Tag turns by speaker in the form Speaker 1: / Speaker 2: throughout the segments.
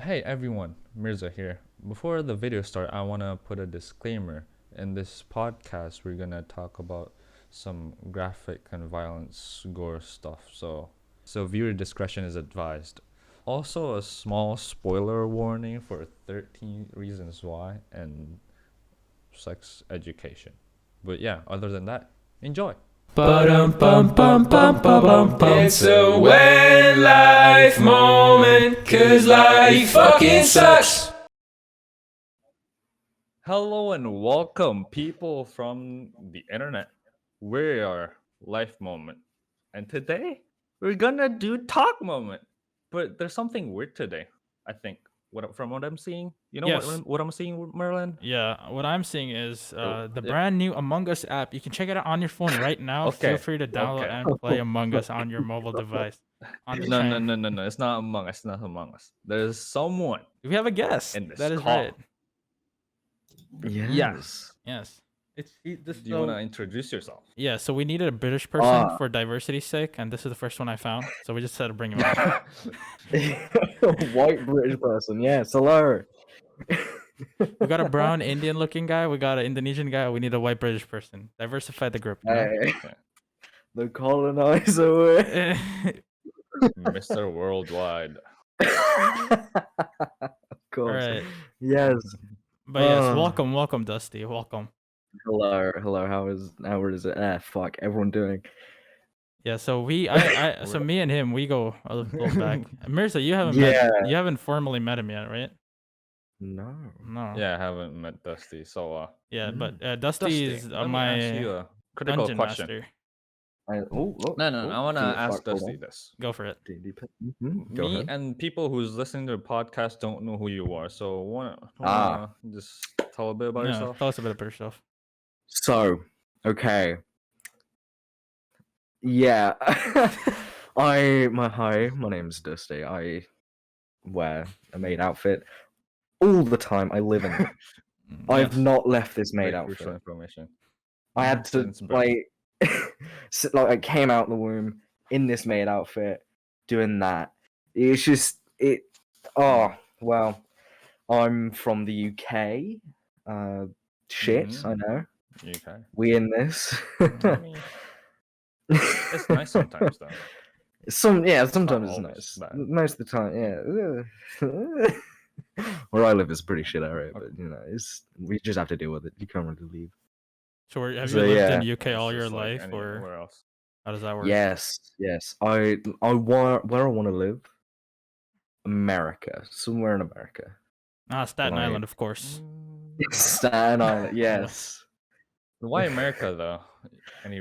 Speaker 1: Hey everyone, Mirza here. Before the video start, I want to put a disclaimer. In this podcast, we're going to talk about some graphic and violence gore stuff. So viewer discretion is advised. Also a small spoiler warning for 13 reasons why and sex education. But yeah, other than that, enjoy.
Speaker 2: It's a when life moment, cause life fucking sucks.
Speaker 1: Hello and welcome, people from the internet. We are Life Moment, and today we're gonna do Talk Moment. But there's something weird today. I think from what I'm seeing,
Speaker 3: Yes.
Speaker 1: what I'm seeing, Merlin.
Speaker 3: Yeah, what I'm seeing is the
Speaker 1: Yeah.
Speaker 3: brand new Among Us app. You can check it out on your phone right now. Feel
Speaker 1: Okay,
Speaker 3: free to download
Speaker 1: okay.
Speaker 3: and play Among Us on your mobile device. On the
Speaker 1: No, no,
Speaker 3: train.
Speaker 1: no. It's not Among Us. Not Among Us. There's someone
Speaker 3: We have a guest.
Speaker 1: in this
Speaker 3: That is
Speaker 1: call.
Speaker 3: right.
Speaker 1: Yes.
Speaker 3: Yes.
Speaker 1: Do you wanna introduce yourself?
Speaker 3: Yeah, so we needed a British person for diversity's sake, and this is the first one I found. So we just had to bring him on.
Speaker 2: White British person, yes, hello.
Speaker 3: We got a brown Indian looking guy, we got an Indonesian guy, we need a white British person. Diversify the group, you know?
Speaker 2: Hey, the colonizer.
Speaker 1: Mr. Worldwide.
Speaker 2: Of course.
Speaker 3: Alright.
Speaker 2: Yes.
Speaker 3: But yes, welcome, Dusty. Welcome.
Speaker 2: Hello. How is it? Fuck, everyone doing?
Speaker 3: Yeah, so me and him, we go a little back. Mirza, you haven't formally met him yet, right?
Speaker 2: No.
Speaker 1: Yeah, I haven't met Dusty, so
Speaker 3: Yeah, but Dusty is
Speaker 1: let me
Speaker 3: my
Speaker 1: ask you a critical
Speaker 3: dungeon
Speaker 1: question.
Speaker 3: master.
Speaker 1: No, I want to ask Dusty this.
Speaker 3: Go for it.
Speaker 2: Go
Speaker 1: Me
Speaker 2: ahead.
Speaker 1: and people who's listening to the podcast don't know who you are, so wanna just tell a bit about yourself.
Speaker 3: Tell us a bit about yourself.
Speaker 2: So, okay. Yeah. My name's Dusty. I wear a maid outfit all the time. I live in it. I've not left this maid outfit.
Speaker 1: Crucial information.
Speaker 2: I had to like I came out the womb in this maid outfit doing that. It's just it. Oh well, I'm from the UK. Shit, I know.
Speaker 1: UK.
Speaker 2: We in this.
Speaker 1: It's nice sometimes though.
Speaker 2: Sometimes it's nice.
Speaker 1: Bad.
Speaker 2: Most of the time, yeah. Where I live is a pretty shit area, but we just have to deal with it. You can't really leave.
Speaker 3: So have you lived in UK all your life, or
Speaker 1: where else?
Speaker 3: How does that work?
Speaker 2: Yes. I want where I want to live. America, somewhere in America.
Speaker 3: Staten Island, of course.
Speaker 2: Staten Island, yes.
Speaker 1: Why America though?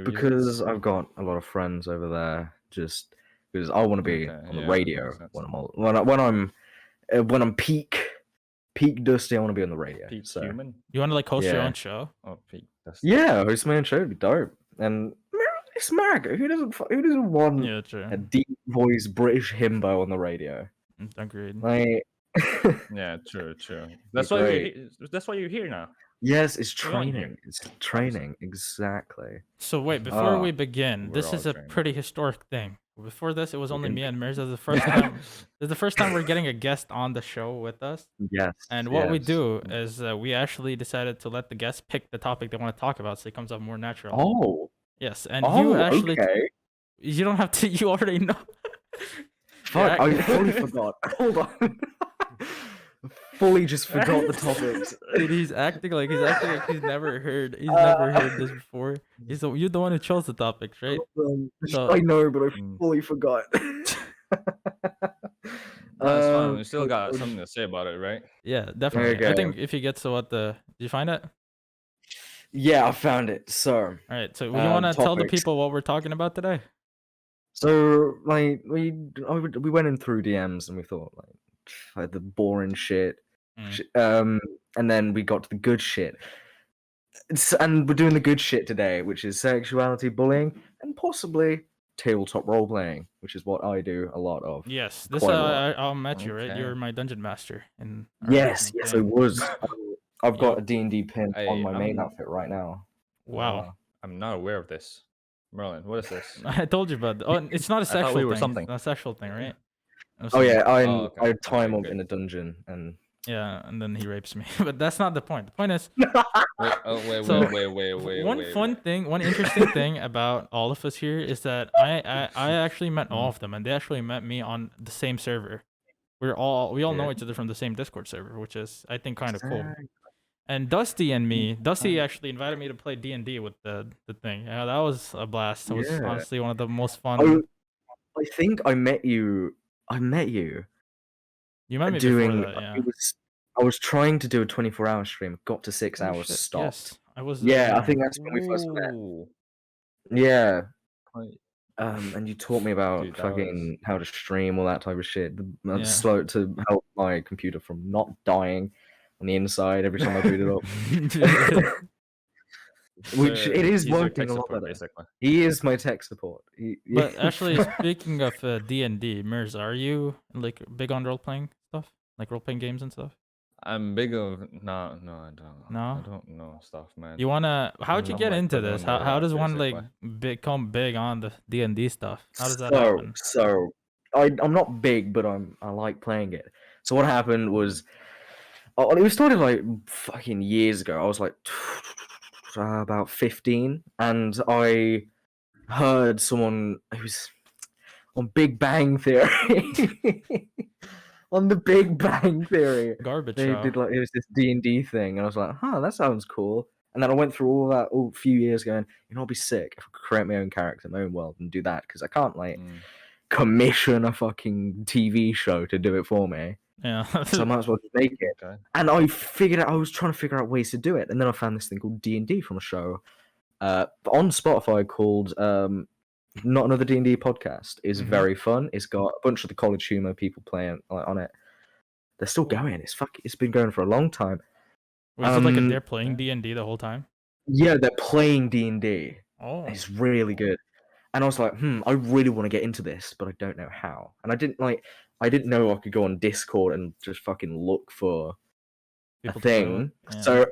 Speaker 2: Because I've got a lot of friends over there. Just because I want to be on the radio when I'm peak Dusty. I want to be on the radio.
Speaker 1: Peak human.
Speaker 3: You want to like host your own show?
Speaker 1: Oh, peak Dusty.
Speaker 2: Yeah, host my own show would be dope. And it's America. Who doesn't want a deep voice British himbo on the radio?
Speaker 3: Agreed.
Speaker 2: Like,
Speaker 1: yeah, true. That's why you're here now.
Speaker 2: Yes, it's training. It's training, exactly.
Speaker 3: So wait, before we begin, this is a pretty historic thing. Before this, it was only me and Mirza. The first time, this is the first time we're getting a guest on the show with us.
Speaker 2: Yes.
Speaker 3: And what we do is we actually decided to let the guest pick the topic they want to talk about, so it comes up more natural.
Speaker 2: Oh.
Speaker 3: Yes, and you actually.
Speaker 2: Okay.
Speaker 3: You don't have to. You already know.
Speaker 2: Fuck! I fully forgot. Hold on. Fully just forgot the topics.
Speaker 3: Dude, he's acting like he's never heard this before. You're the one who chose the topics, right?
Speaker 2: I know, but I fully forgot.
Speaker 1: That's fine. We still got something to say about it, right?
Speaker 3: Yeah, definitely. Okay. I think if he gets to did you find it?
Speaker 2: Yeah, I found it. So,
Speaker 3: all right. So, you want to tell the people what we're talking about today?
Speaker 2: So, like, we went in through DMs and we thought like the boring shit. And then we got to the good shit. And we're doing the good shit today, which is sexuality, bullying, and possibly tabletop role playing, which is what I do a lot of.
Speaker 3: Yes, this I met you, right? You're my dungeon master.
Speaker 2: Yes, I was. I've got a D&D pin on my main outfit right now.
Speaker 3: Wow.
Speaker 1: I'm not aware of this. Merlin, what is this?
Speaker 3: I told you about it. Oh, it's not a sexual thing. It's not a sexual thing, right?
Speaker 2: Oh yeah,
Speaker 1: Oh, okay.
Speaker 2: I tie him
Speaker 1: Okay,
Speaker 2: up
Speaker 1: good.
Speaker 2: in a dungeon and
Speaker 3: yeah, and then he rapes me. But that's not the point. The point is,
Speaker 1: Wait, oh,
Speaker 3: so one
Speaker 1: wait.
Speaker 3: fun thing, one interesting thing about all of us here is that I actually met all of them, and they actually met me on the same server. We all
Speaker 2: Yeah.
Speaker 3: know each other from the same Discord server, which is I think kind of cool.
Speaker 2: Exactly.
Speaker 3: And Dusty and me, Dusty actually invited me to play D&D with the thing. Yeah, that was a blast. It was
Speaker 2: Yeah.
Speaker 3: honestly one of the most fun.
Speaker 2: Oh, I think I met you.
Speaker 3: You met me
Speaker 2: doing.
Speaker 3: before that, yeah.
Speaker 2: I was trying to do a 24-hour stream. Got to 6
Speaker 3: Oh,
Speaker 2: hours.
Speaker 3: shit.
Speaker 2: Stopped.
Speaker 3: Yes, I was
Speaker 2: Yeah, I
Speaker 3: there.
Speaker 2: think that's when we first met.
Speaker 1: Ooh.
Speaker 2: Yeah.
Speaker 1: Wait,
Speaker 2: And you taught me about
Speaker 1: dude, that
Speaker 2: fucking how to stream, all that type of shit.
Speaker 3: Yeah.
Speaker 2: Slow to help my computer from not dying on the inside every time I boot it up. Which it is
Speaker 1: he's your
Speaker 2: working
Speaker 1: tech
Speaker 2: a lot
Speaker 1: support,
Speaker 2: better.
Speaker 1: basically.
Speaker 2: He is my tech support.
Speaker 3: But actually, speaking of D&D, Mirza, are you like big on role playing stuff, like role playing games and stuff?
Speaker 1: I'm big of no, I don't.
Speaker 3: No?
Speaker 1: I don't know stuff, man.
Speaker 3: You wanna? How'd you
Speaker 1: I'm
Speaker 3: get
Speaker 1: like
Speaker 3: into
Speaker 1: living
Speaker 3: this?
Speaker 1: under a
Speaker 3: How
Speaker 1: rock,
Speaker 3: does one like
Speaker 1: basically.
Speaker 3: become big on the D&D stuff? How does that happen?
Speaker 2: So I'm not big, but I like playing it. So what happened was, it was started like fucking years ago. I was like about 15, and I heard someone who was on Big Bang Theory. On the Big Bang Theory,
Speaker 3: Garbage
Speaker 2: they
Speaker 3: show.
Speaker 2: did like, it was this D&D thing, and I was like, huh, that sounds cool. And then I went through all that a few years going, I'll be sick if I could create my own character, my own world, and do that, because I can't like commission a fucking TV show to do it for me.
Speaker 3: Yeah.
Speaker 2: So I might as well just make it.
Speaker 1: Okay.
Speaker 2: And I was trying to figure out ways to do it, and then I found this thing called D&D from a show on Spotify called Not Another D&D Podcast. Is very fun. It's got a bunch of the college humor people playing on it. They're still going. It's been going for a long time.
Speaker 3: Was it like they're playing D&D the whole time?
Speaker 2: Yeah, they're playing D&D.
Speaker 3: Oh.
Speaker 2: It's really good. And I was like, I really want to get into this, but I don't know how. And I didn't know I could go on Discord and just fucking look for
Speaker 3: People
Speaker 2: a thing.
Speaker 3: Yeah.
Speaker 2: So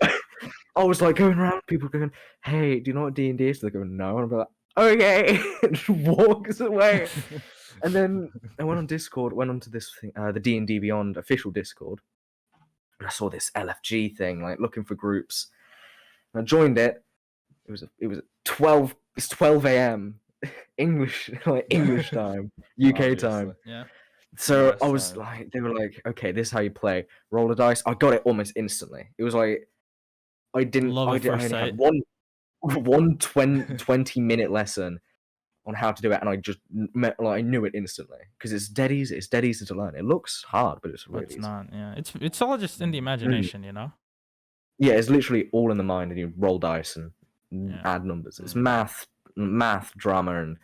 Speaker 2: I was like going around, people going, "Hey, do you know what D&D is?" They're going, "No." And I'm like, "Okay," and just walks away. And then I went on Discord, went onto this thing, the D&D Beyond official Discord, and I saw this LFG thing, like looking for groups. And I joined it. It was 12. It's 12 a.m. English time, UK time.
Speaker 3: Yeah.
Speaker 2: So
Speaker 1: US
Speaker 2: I was
Speaker 1: time.
Speaker 2: like, they were like, "Okay, this is how you play. Roll a dice." I got it almost instantly. It was like I only had one 20-minute lesson on how to do it, and I just I knew it instantly because it's dead easy. It's dead easy to learn. It looks hard, but it's really
Speaker 3: It's
Speaker 2: easy.
Speaker 3: not. Yeah. It's all just in the imagination, you know.
Speaker 2: Yeah, it's literally all in the mind, and you roll dice and add numbers. It's math, drama, and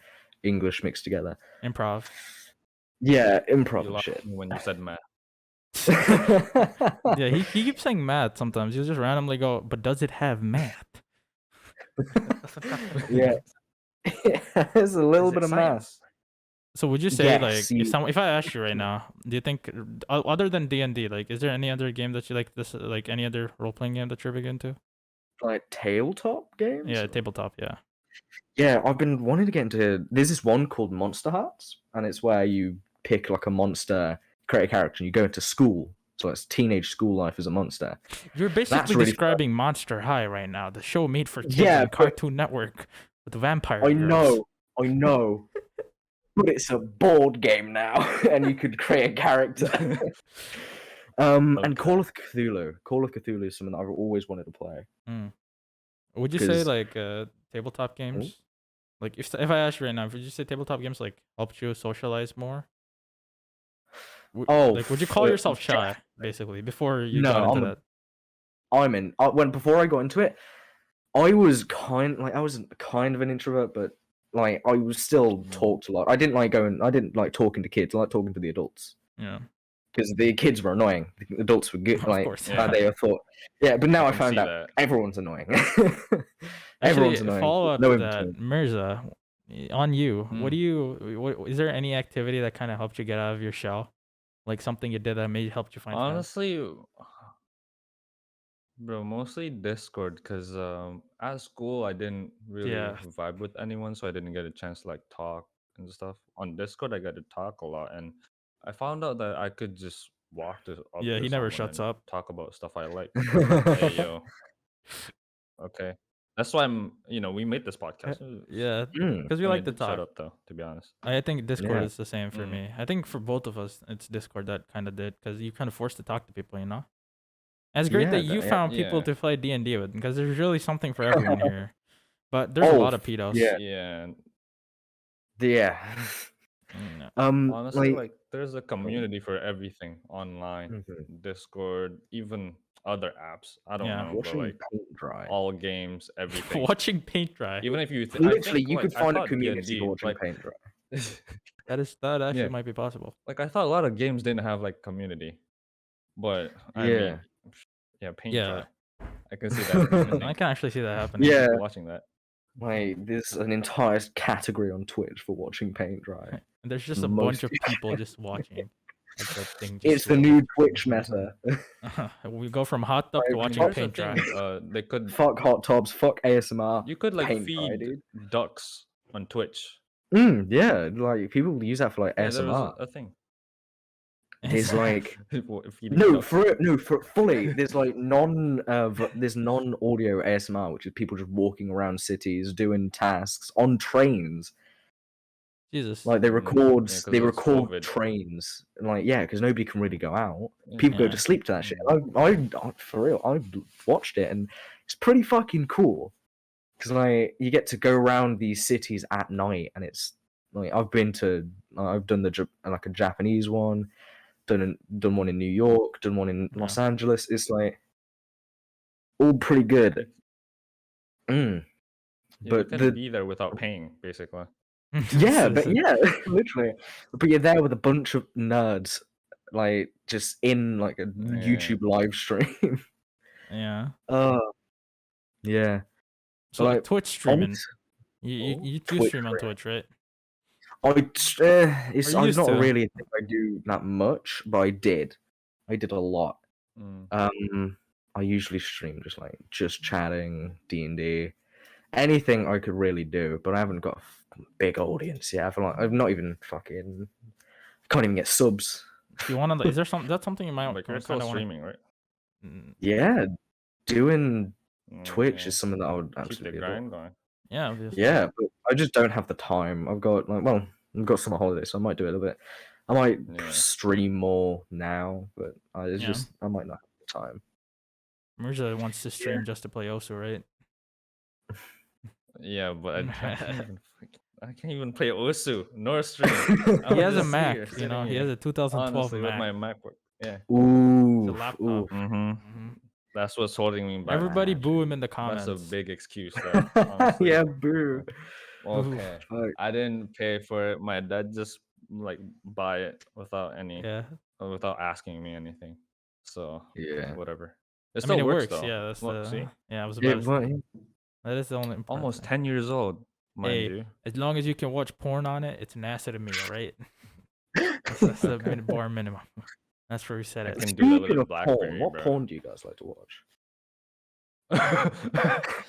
Speaker 2: English mixed together.
Speaker 3: Improv.
Speaker 2: Yeah, improv
Speaker 1: You
Speaker 2: and
Speaker 1: lost
Speaker 2: shit.
Speaker 1: me when you said math.
Speaker 3: Yeah, he keeps saying math sometimes. He'll just randomly go, "But does it have math?"
Speaker 2: Yeah. There's a little bit of
Speaker 1: science?
Speaker 2: math.
Speaker 3: So would you say
Speaker 2: Yes,
Speaker 3: like if I asked you right now, do you think other than D&D, like is there any other game that you like like any other role playing game that you're big into?
Speaker 2: Like tabletop games?
Speaker 3: Yeah, tabletop, yeah.
Speaker 2: Yeah, I've been wanting to get into. There's this one called Monster Hearts, and it's where you pick like a monster, create a character, and you go into school. So it's teenage school life as a monster.
Speaker 3: You're basically
Speaker 2: really
Speaker 3: describing Monster High right now, the show made for kids
Speaker 2: Yeah,
Speaker 3: on Cartoon Network with the vampire
Speaker 2: I
Speaker 3: girls.
Speaker 2: know. But it's a board game now, and you could create a character. And Call of Cthulhu is something that I've always wanted to play.
Speaker 3: Would you say like tabletop games? Like if I ask you right now, would you say tabletop games like helped you socialize more? Like would you call yourself shy basically before you got into that?
Speaker 2: Before I got into it, I was kind of an introvert, but like I was still talked a lot. I didn't like talking to kids. I like talking to the adults.
Speaker 3: Yeah.
Speaker 2: Because the kids were annoying. The adults were good.
Speaker 3: Of course.
Speaker 1: Yeah.
Speaker 2: They thought. Yeah, but now I found out
Speaker 1: that.
Speaker 2: everyone's annoying.
Speaker 3: Everyone's
Speaker 2: annoying.
Speaker 3: Follow up
Speaker 2: no
Speaker 3: to that, Mirza, on you. What do you? Is there any activity that kind of helped you get out of your shell? Like something you did that helped you find friends?
Speaker 1: Honestly, bro, mostly Discord, because at school I didn't really vibe with anyone, so I didn't get a chance to like talk and stuff. On Discord, I got to talk a lot, and I found out that I could just walk to up
Speaker 3: Yeah,
Speaker 1: to
Speaker 3: he never
Speaker 1: someone
Speaker 3: shuts
Speaker 1: and
Speaker 3: up.
Speaker 1: talk about stuff I like. Like, hey, yo, okay. That's why we made this podcast.
Speaker 3: Yeah,
Speaker 2: Mm,
Speaker 3: because we
Speaker 1: When
Speaker 3: like
Speaker 1: it
Speaker 3: to
Speaker 1: did shut
Speaker 3: talk.
Speaker 1: up, though, to be honest.
Speaker 3: I think Discord
Speaker 2: yeah.
Speaker 3: is the same for
Speaker 1: Mm.
Speaker 3: me. I think for both of us, it's Discord that kind of did because you kind of forced to talk to people, you know. And it's great
Speaker 2: Yeah,
Speaker 3: that you
Speaker 2: yeah.
Speaker 3: found people
Speaker 1: Yeah.
Speaker 3: to play D&D with because there's really something for everyone here. But there's a
Speaker 2: Oh,
Speaker 3: lot of pedos.
Speaker 2: yeah.
Speaker 1: Yeah.
Speaker 2: Yeah.
Speaker 3: Mm,
Speaker 1: Honestly, like there's a community for everything online.
Speaker 2: Mhm.
Speaker 1: Discord, even other apps. I don't
Speaker 3: Yeah.
Speaker 1: know, but
Speaker 2: Watching
Speaker 1: like
Speaker 2: paint dry.
Speaker 1: all games, everything.
Speaker 3: Watching paint dry.
Speaker 1: Even if you,
Speaker 2: Literally,
Speaker 1: think,
Speaker 2: you
Speaker 1: like,
Speaker 2: could
Speaker 1: I
Speaker 2: find a
Speaker 1: thought
Speaker 2: community
Speaker 1: D&D,
Speaker 2: watching
Speaker 1: like,
Speaker 2: paint dry.
Speaker 3: That actually
Speaker 1: Yeah.
Speaker 3: might be possible.
Speaker 1: like I thought a lot of games didn't have like community, but I
Speaker 2: Yeah.
Speaker 1: mean, yeah, paint
Speaker 3: Yeah.
Speaker 1: dry. I can see that happening.
Speaker 3: I can actually see that happening.
Speaker 2: Yeah.
Speaker 1: Watching that.
Speaker 2: Like, there's an entire category on Twitch for watching paint dry.
Speaker 3: And there's just a
Speaker 2: Most
Speaker 3: bunch of people just watching. Like that thing just
Speaker 2: It's the new Twitch meta.
Speaker 3: we go from hot tub to
Speaker 2: Like,
Speaker 3: watching
Speaker 1: Here's the
Speaker 3: paint dry.
Speaker 1: thing. They could.
Speaker 2: Fuck hot tubs, fuck ASMR.
Speaker 1: You could like
Speaker 2: paint
Speaker 1: feed
Speaker 2: dry, dude.
Speaker 1: ducks on Twitch.
Speaker 2: Yeah, like people use that for like
Speaker 1: Yeah, there was
Speaker 2: ASMR.
Speaker 1: a thing.
Speaker 2: There's like
Speaker 1: People feeding
Speaker 2: no,
Speaker 1: ducks.
Speaker 2: for fully. There's like there's non-audio ASMR, which is people just walking around cities doing tasks on trains.
Speaker 3: Jesus.
Speaker 2: Like they
Speaker 1: Yeah,
Speaker 2: record
Speaker 1: 'cause
Speaker 2: they
Speaker 1: it's
Speaker 2: record
Speaker 1: COVID.
Speaker 2: trains, and like because nobody can really go out. People go
Speaker 3: Yeah.
Speaker 2: to sleep to that shit. I for real, I watched it, and it's pretty fucking cool. Because like you get to go around these cities at night, and it's like I've done like a Japanese one, done one in New York, done one in Los Angeles. It's like all pretty good.
Speaker 1: Yeah,
Speaker 2: But
Speaker 1: you can be there without paying, basically.
Speaker 2: yeah, but yeah, literally. But you're there with a bunch of nerds, like just in like a YouTube live stream.
Speaker 3: Yeah.
Speaker 2: Yeah.
Speaker 3: So
Speaker 2: like,
Speaker 3: Twitch streaming.
Speaker 2: honest-
Speaker 3: You
Speaker 2: Twitch
Speaker 3: stream on Twitch, right?
Speaker 2: it's
Speaker 3: Or you used
Speaker 2: not
Speaker 3: to.
Speaker 2: really a thing I do that much, but I did a lot. I usually stream just chatting, D&D, anything I could really do, but I haven't got a big audience yet. I feel like I've not even fucking can't even get subs.
Speaker 3: Do you want to? Is there some? That's something you might
Speaker 1: Like you're
Speaker 3: kind
Speaker 1: still
Speaker 3: of want.
Speaker 1: streaming, right?
Speaker 2: Yeah, doing Twitch
Speaker 1: yeah.
Speaker 2: is something that I would
Speaker 1: Keep the
Speaker 2: absolutely
Speaker 1: grind
Speaker 2: adore.
Speaker 1: going.
Speaker 3: Yeah, obviously.
Speaker 2: Yeah, but I just don't have the time. I've got I've got summer holidays, so I might do it a little bit. I might stream more now, but I might not have the time.
Speaker 3: Мирза wants to stream just to play Osu, right?
Speaker 1: Yeah, but I can't even play Osu nor stream.
Speaker 3: He has a Mac, you know. He has a 2012
Speaker 1: Honestly,
Speaker 3: Mac.
Speaker 1: with my MacBook. Yeah.
Speaker 2: Ooh,
Speaker 3: It's a laptop.
Speaker 1: That's what's holding me back.
Speaker 3: Everybody boo him in the comments.
Speaker 1: That's a big excuse. There, honestly.
Speaker 2: Yeah, boo.
Speaker 1: Okay.
Speaker 2: Fuck.
Speaker 1: I didn't pay for it. My dad just like buy it without without asking me anything. So
Speaker 2: Yeah,
Speaker 1: whatever. It
Speaker 3: I mean,
Speaker 1: still
Speaker 3: it
Speaker 1: works
Speaker 3: works.
Speaker 1: though.
Speaker 3: Yeah, that's
Speaker 1: Look,
Speaker 3: the.
Speaker 1: see?
Speaker 3: Yeah, I was
Speaker 2: yeah,
Speaker 3: about to say.
Speaker 2: but
Speaker 3: That is the only important
Speaker 1: Almost
Speaker 3: thing.
Speaker 1: 10 years old, mind
Speaker 3: Hey,
Speaker 1: you.
Speaker 3: as long as you can watch porn on it, it's an asset to me, all right? That's the bare minimum. That's where we said
Speaker 1: I
Speaker 3: it.
Speaker 1: can do that with
Speaker 2: speaking
Speaker 1: a
Speaker 2: of
Speaker 1: BlackBerry,
Speaker 2: porn, what
Speaker 1: bro.
Speaker 2: porn do you guys like to watch?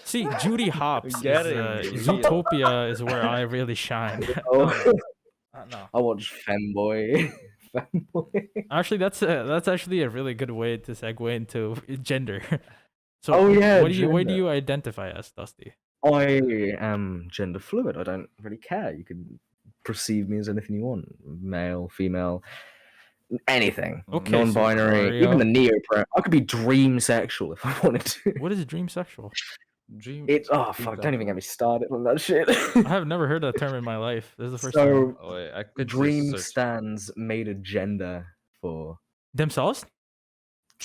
Speaker 3: See, Judy Hopps
Speaker 1: Getting
Speaker 3: is,
Speaker 1: you.
Speaker 3: Zootopia is where I really shine.
Speaker 2: Oh,
Speaker 3: No.
Speaker 2: I watch Femboy. Femboy.
Speaker 3: Actually, that's actually a really good way to segue into gender. So,
Speaker 2: Oh, yeah,
Speaker 3: what do you
Speaker 2: gender.
Speaker 3: identify as, Dusty?
Speaker 2: I am gender fluid. I don't really care. You can perceive me as anything you want. Male, female, anything.
Speaker 3: Okay,
Speaker 2: Non-binary, even the neo-pro. I could be dream sexual if I wanted to.
Speaker 3: What is dream sexual?
Speaker 1: Dream.
Speaker 2: It's fuck! Don't even get me started on that shit.
Speaker 3: I have never heard that term in my life. This is the first
Speaker 2: So,
Speaker 3: time.
Speaker 1: Oh, wait, I could
Speaker 2: Dream
Speaker 1: just search.
Speaker 2: stands made a gender for.
Speaker 3: Themselves?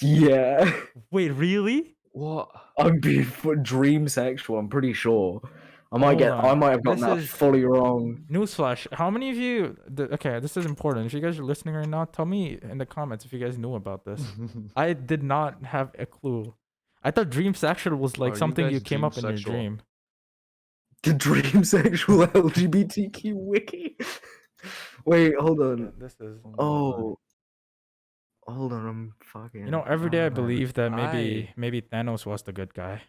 Speaker 2: Yeah,
Speaker 3: Wait, really?
Speaker 1: What?
Speaker 2: I'm being for dream sexual. I'm pretty sure. I might
Speaker 3: Hold on.
Speaker 2: I might have gotten
Speaker 3: This
Speaker 2: that
Speaker 3: is-
Speaker 2: fully wrong.
Speaker 3: Newsflash. How many of you... Okay, this is important. If you guys are listening right now, tell me in the comments if you guys knew about this. I did not have a clue. I thought dream sexual was like
Speaker 1: Oh, you
Speaker 3: something you
Speaker 1: guys
Speaker 3: came
Speaker 1: dream
Speaker 3: up in your
Speaker 1: sexual.
Speaker 3: dream.
Speaker 2: The dream sexual LGBTQ wiki. Wait, hold on.
Speaker 3: This is...
Speaker 2: Oh, hold on. I'm fucking.
Speaker 3: You know, every day I
Speaker 2: man.
Speaker 3: believe that maybe Thanos was the good guy.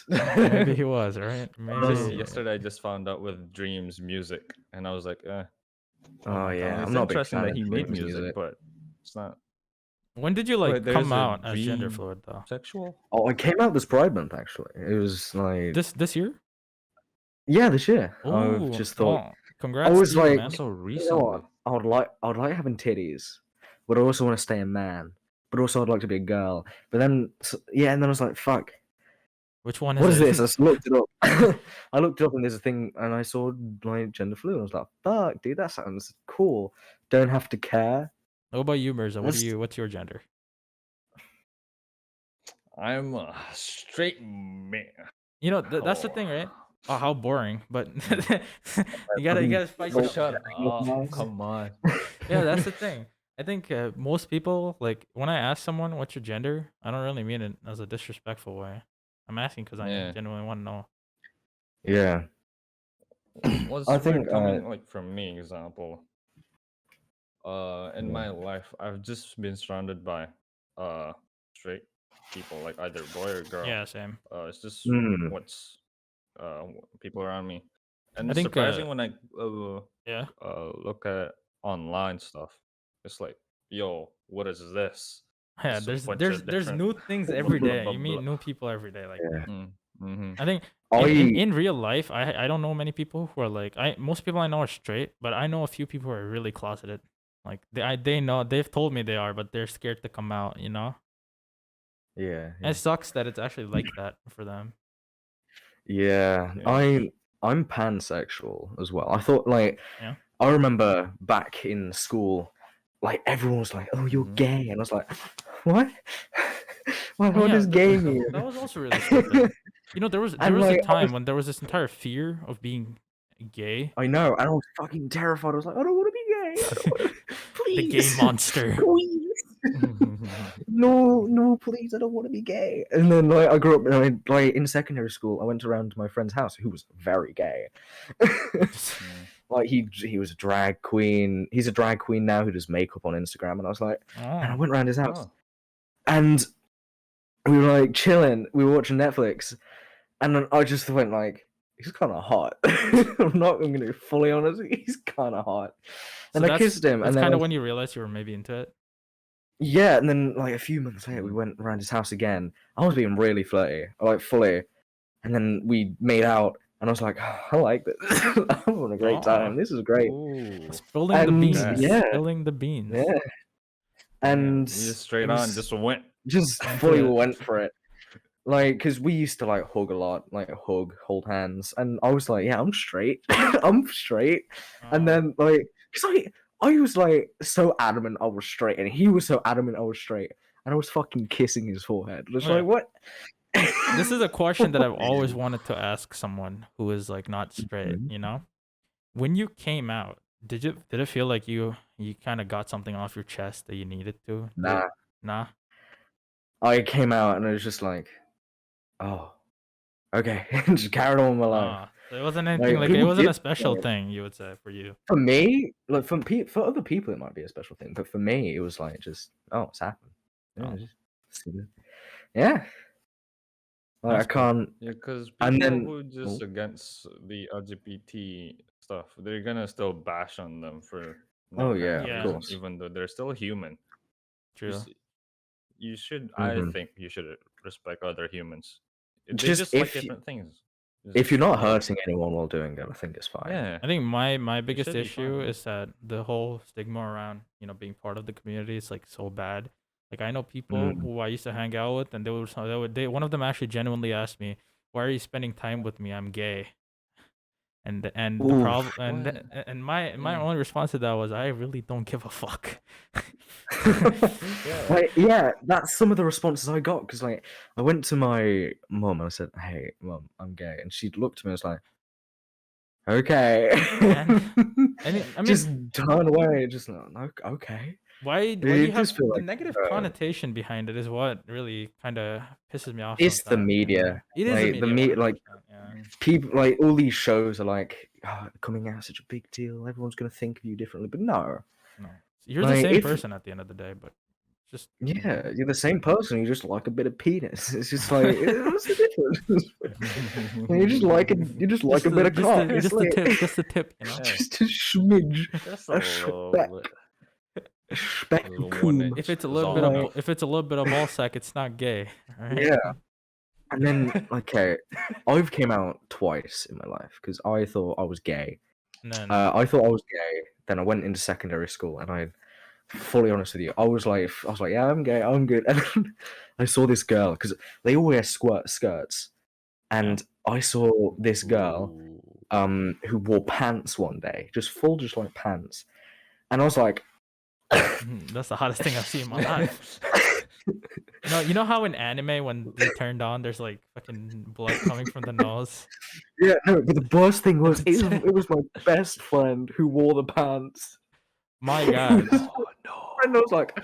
Speaker 3: Maybe he was, right?
Speaker 1: Just
Speaker 3: Maybe.
Speaker 1: yesterday, I just found out with Dreams music, and I was like,
Speaker 2: Oh
Speaker 3: my
Speaker 2: yeah,
Speaker 3: God.
Speaker 1: It's
Speaker 2: I'm not a big
Speaker 1: interesting
Speaker 2: fan
Speaker 1: that
Speaker 2: of
Speaker 1: he made
Speaker 2: children's
Speaker 1: music, but it's not.
Speaker 3: When did you
Speaker 1: Wait,
Speaker 3: like
Speaker 1: there's
Speaker 3: come
Speaker 1: a
Speaker 3: out as gender
Speaker 1: dream
Speaker 3: fluid though?
Speaker 1: sexual?
Speaker 2: Oh, I came out this Pride Month actually. It was like
Speaker 3: This year?
Speaker 2: yeah, this year. I've
Speaker 3: Oh,
Speaker 2: just thought
Speaker 3: well,
Speaker 2: I
Speaker 3: congrats
Speaker 2: was
Speaker 3: to you,
Speaker 2: like,
Speaker 3: man.
Speaker 1: So
Speaker 2: you know what?
Speaker 1: recently.
Speaker 2: I would like having titties, but I also want to stay a man. But also I'd like to be a girl. But then yeah, and then I was like, fuck,
Speaker 3: Which one is
Speaker 2: what is
Speaker 3: it?
Speaker 2: this? I just looked it up. I looked it up and there's a thing, and I saw like gender fluid. I was like, fuck, dude, that sounds cool. Don't have to care.
Speaker 3: What about you, Mirza?
Speaker 2: That's-
Speaker 3: What's your gender?
Speaker 1: I'm a straight man.
Speaker 3: You know, that's the
Speaker 1: Oh.
Speaker 3: thing, right? Oh, how boring. But you
Speaker 2: I mean,
Speaker 3: gotta spice it up.
Speaker 1: Shut
Speaker 2: Look,
Speaker 1: up.
Speaker 2: guys.
Speaker 1: Come on.
Speaker 3: Yeah, that's the thing. I think most people, like, when I ask someone what's your gender, I don't really mean it as a disrespectful way. I'm asking because I
Speaker 1: Yeah.
Speaker 3: genuinely want to know.
Speaker 2: Yeah,
Speaker 1: What's
Speaker 2: I
Speaker 1: weird
Speaker 2: think
Speaker 1: coming like from me, example. In
Speaker 2: Yeah.
Speaker 1: my life, I've just been surrounded by straight people, like either boy or girl.
Speaker 3: Yeah, same.
Speaker 1: It's just
Speaker 2: Mm.
Speaker 1: what's people around me, and
Speaker 3: I
Speaker 1: it's
Speaker 3: think,
Speaker 1: surprising when I
Speaker 3: yeah.
Speaker 1: look at online stuff. It's like, yo, what is this?
Speaker 3: Yeah,
Speaker 1: It's a bunch
Speaker 3: there's
Speaker 1: of
Speaker 3: there's
Speaker 1: different.
Speaker 3: new things
Speaker 1: blah,
Speaker 3: every
Speaker 1: blah,
Speaker 3: day.
Speaker 1: blah,
Speaker 3: You meet
Speaker 1: blah.
Speaker 3: new people every day. Like,
Speaker 2: Yeah.
Speaker 1: Mm-hmm.
Speaker 3: I think
Speaker 2: I
Speaker 3: in real life, I don't know many people who are like, most people I know are straight, but I know a few people who are really closeted. Like they know, they've told me they are, but they're scared to come out. You know,
Speaker 2: yeah,
Speaker 3: and it sucks that it's actually like that for them.
Speaker 2: yeah.
Speaker 1: Yeah.
Speaker 2: I'm pansexual as well. I thought like
Speaker 3: Yeah.
Speaker 2: I remember back in school, like everyone was like, "Oh, you're
Speaker 1: Mhm.
Speaker 2: gay," and I was like, "What? What,
Speaker 3: Oh,
Speaker 2: what
Speaker 3: yeah,
Speaker 2: does gay mean?"
Speaker 3: that was also really stupid. You know, there was
Speaker 2: And
Speaker 3: a
Speaker 2: like
Speaker 3: time when there was this entire fear of being gay.
Speaker 2: I know, and I was fucking terrified. I was like, "I don't want to be gay. I don't want to.
Speaker 3: The gay
Speaker 2: Please,
Speaker 3: monster.
Speaker 2: please, no, no, please. I don't want to be gay." And then like I grew up, like in secondary school, I went around to my friend's house, who was very gay. Like he was a drag queen. He's a drag queen now who does makeup on Instagram. And I was like, and I
Speaker 3: Oh,
Speaker 2: went around his house,
Speaker 1: Oh.
Speaker 2: and we were like chilling. We were watching Netflix, and then I just went like, he's kind of hot. I'm not going to be fully honest. He's kind of hot. And I kissed him,
Speaker 3: That's
Speaker 2: and then
Speaker 3: kind of when you realized you were maybe into it.
Speaker 2: yeah, and then like a few months later, we
Speaker 1: Mhm.
Speaker 2: went around his house again. I was being really flirty, like fully, and then we made out. And I was like, I like this. I'm having a great time.
Speaker 3: Oh.
Speaker 2: This is great.
Speaker 1: Ooh.
Speaker 3: Spilling the
Speaker 2: And
Speaker 3: beans.
Speaker 2: yeah,
Speaker 3: Spilling the beans.
Speaker 2: yeah.
Speaker 1: Damn,
Speaker 2: And
Speaker 1: you just straight
Speaker 2: it
Speaker 1: on
Speaker 2: was
Speaker 1: just went.
Speaker 2: just
Speaker 3: Went
Speaker 2: fully
Speaker 3: for it.
Speaker 2: went for it. Like, because we used to like hug a lot, like hug, hold hands, and I was like, yeah, I'm straight. I'm straight. And
Speaker 3: Oh.
Speaker 2: then like, because I was like so adamant I was straight, and he was so adamant I was straight, and I was fucking kissing his forehead. Just
Speaker 3: Okay.
Speaker 2: like, what?
Speaker 3: This is a question that I've always wanted to ask someone who is like not straight,
Speaker 2: Mhm.
Speaker 3: you know? When you came out, did it feel like you kind of got something off your chest that you needed to?
Speaker 2: Nah,
Speaker 3: Nah.
Speaker 2: I came out and I was just like, oh, okay, and just carried on with my life.
Speaker 3: Ah, so it wasn't anything like it
Speaker 2: people
Speaker 3: wasn't a
Speaker 2: did
Speaker 3: special
Speaker 2: like,
Speaker 3: thing, you would say, for you.
Speaker 2: for me, like for other people, it might be a special thing, but for me, it was like just, oh, it's happened. Yeah,
Speaker 3: Oh.
Speaker 2: yeah. Like, I
Speaker 3: That's cool.
Speaker 2: can't.
Speaker 1: Yeah, because
Speaker 2: And
Speaker 1: people
Speaker 2: then,
Speaker 1: who just against the LGBT stuff, they're gonna still bash on them for no
Speaker 2: oh yeah,
Speaker 1: apparent
Speaker 3: Yeah.
Speaker 2: of
Speaker 1: reason,
Speaker 2: course.
Speaker 1: even though they're still human. You,
Speaker 3: True.
Speaker 1: s- you should, I
Speaker 2: Mhm.
Speaker 1: think, you should respect other humans. They
Speaker 2: Just
Speaker 1: just like
Speaker 2: if you,
Speaker 1: different things.
Speaker 2: if you're not
Speaker 1: Yeah.
Speaker 2: hurting anyone while doing it, I think it's fine.
Speaker 1: Yeah.
Speaker 3: I think my
Speaker 1: You
Speaker 3: biggest
Speaker 1: should be
Speaker 3: issue
Speaker 1: fine.
Speaker 3: is that the whole stigma around, being part of the community is like so bad. Like I know people
Speaker 2: Mm.
Speaker 3: who I used to hang out with, and one of them actually genuinely asked me, "Why are you spending time with me? I'm gay." And the
Speaker 2: Oof.
Speaker 3: problem
Speaker 1: What?
Speaker 3: and my
Speaker 1: Yeah.
Speaker 3: only response to that was, I really don't give a fuck.
Speaker 1: Yeah.
Speaker 2: Like, yeah, that's some of the responses I got because like I went to my mum and I said, "Hey, mum, I'm gay," and she looked at me and was like, "Okay,"
Speaker 3: And I mean,
Speaker 2: just turn away, just like, okay.
Speaker 3: why do
Speaker 2: It
Speaker 3: you
Speaker 2: just
Speaker 3: have
Speaker 2: feel
Speaker 3: the
Speaker 2: like
Speaker 3: negative connotation behind it is what really kind of pisses me off
Speaker 2: it's the
Speaker 3: sometimes.
Speaker 2: media.
Speaker 3: It is the
Speaker 2: Like the
Speaker 3: media,
Speaker 2: like
Speaker 3: 100%, yeah.
Speaker 2: people, like all these shows are like, "Oh, coming out is such a big deal. Everyone's gonna think of you differently," but no,
Speaker 3: No, you're the
Speaker 2: like
Speaker 3: same
Speaker 2: if
Speaker 3: person at the end of the day, but Just
Speaker 2: Yeah, you're the same person. You just like a bit of penis. It's just like what's the difference? You just like a bit of cock. It's
Speaker 3: just
Speaker 2: like,
Speaker 3: the tip, you know.
Speaker 1: Yeah.
Speaker 2: just a smidge,
Speaker 1: Just
Speaker 2: a
Speaker 1: little
Speaker 2: speck,
Speaker 1: bit.
Speaker 2: a speck
Speaker 1: Little
Speaker 2: of
Speaker 1: 1
Speaker 2: coom.
Speaker 1: inch
Speaker 3: If it's a
Speaker 1: is
Speaker 3: little
Speaker 1: all
Speaker 3: bit
Speaker 1: I
Speaker 3: of
Speaker 1: need.
Speaker 3: if it's a little bit of ball sack, it's not gay. All right.
Speaker 2: Yeah. And then, okay, I've came out twice in my life because I thought I was gay.
Speaker 3: And then
Speaker 2: I thought I was gay. Then I went into secondary school, and I, fully honest with you, I was like, yeah, I'm gay, I'm good. And then I saw this girl because they all wear skirts, and I saw this girl,
Speaker 1: Ooh.
Speaker 2: who wore pants one day, just like pants, and I was like,
Speaker 3: that's the hottest thing I've seen in my life. No, you know how in anime when they turned on, there's like fucking blood coming from the nose.
Speaker 2: yeah, no, but the worst thing was it was my best friend who wore the pants.
Speaker 3: My God.
Speaker 1: Oh no.
Speaker 2: And I was like,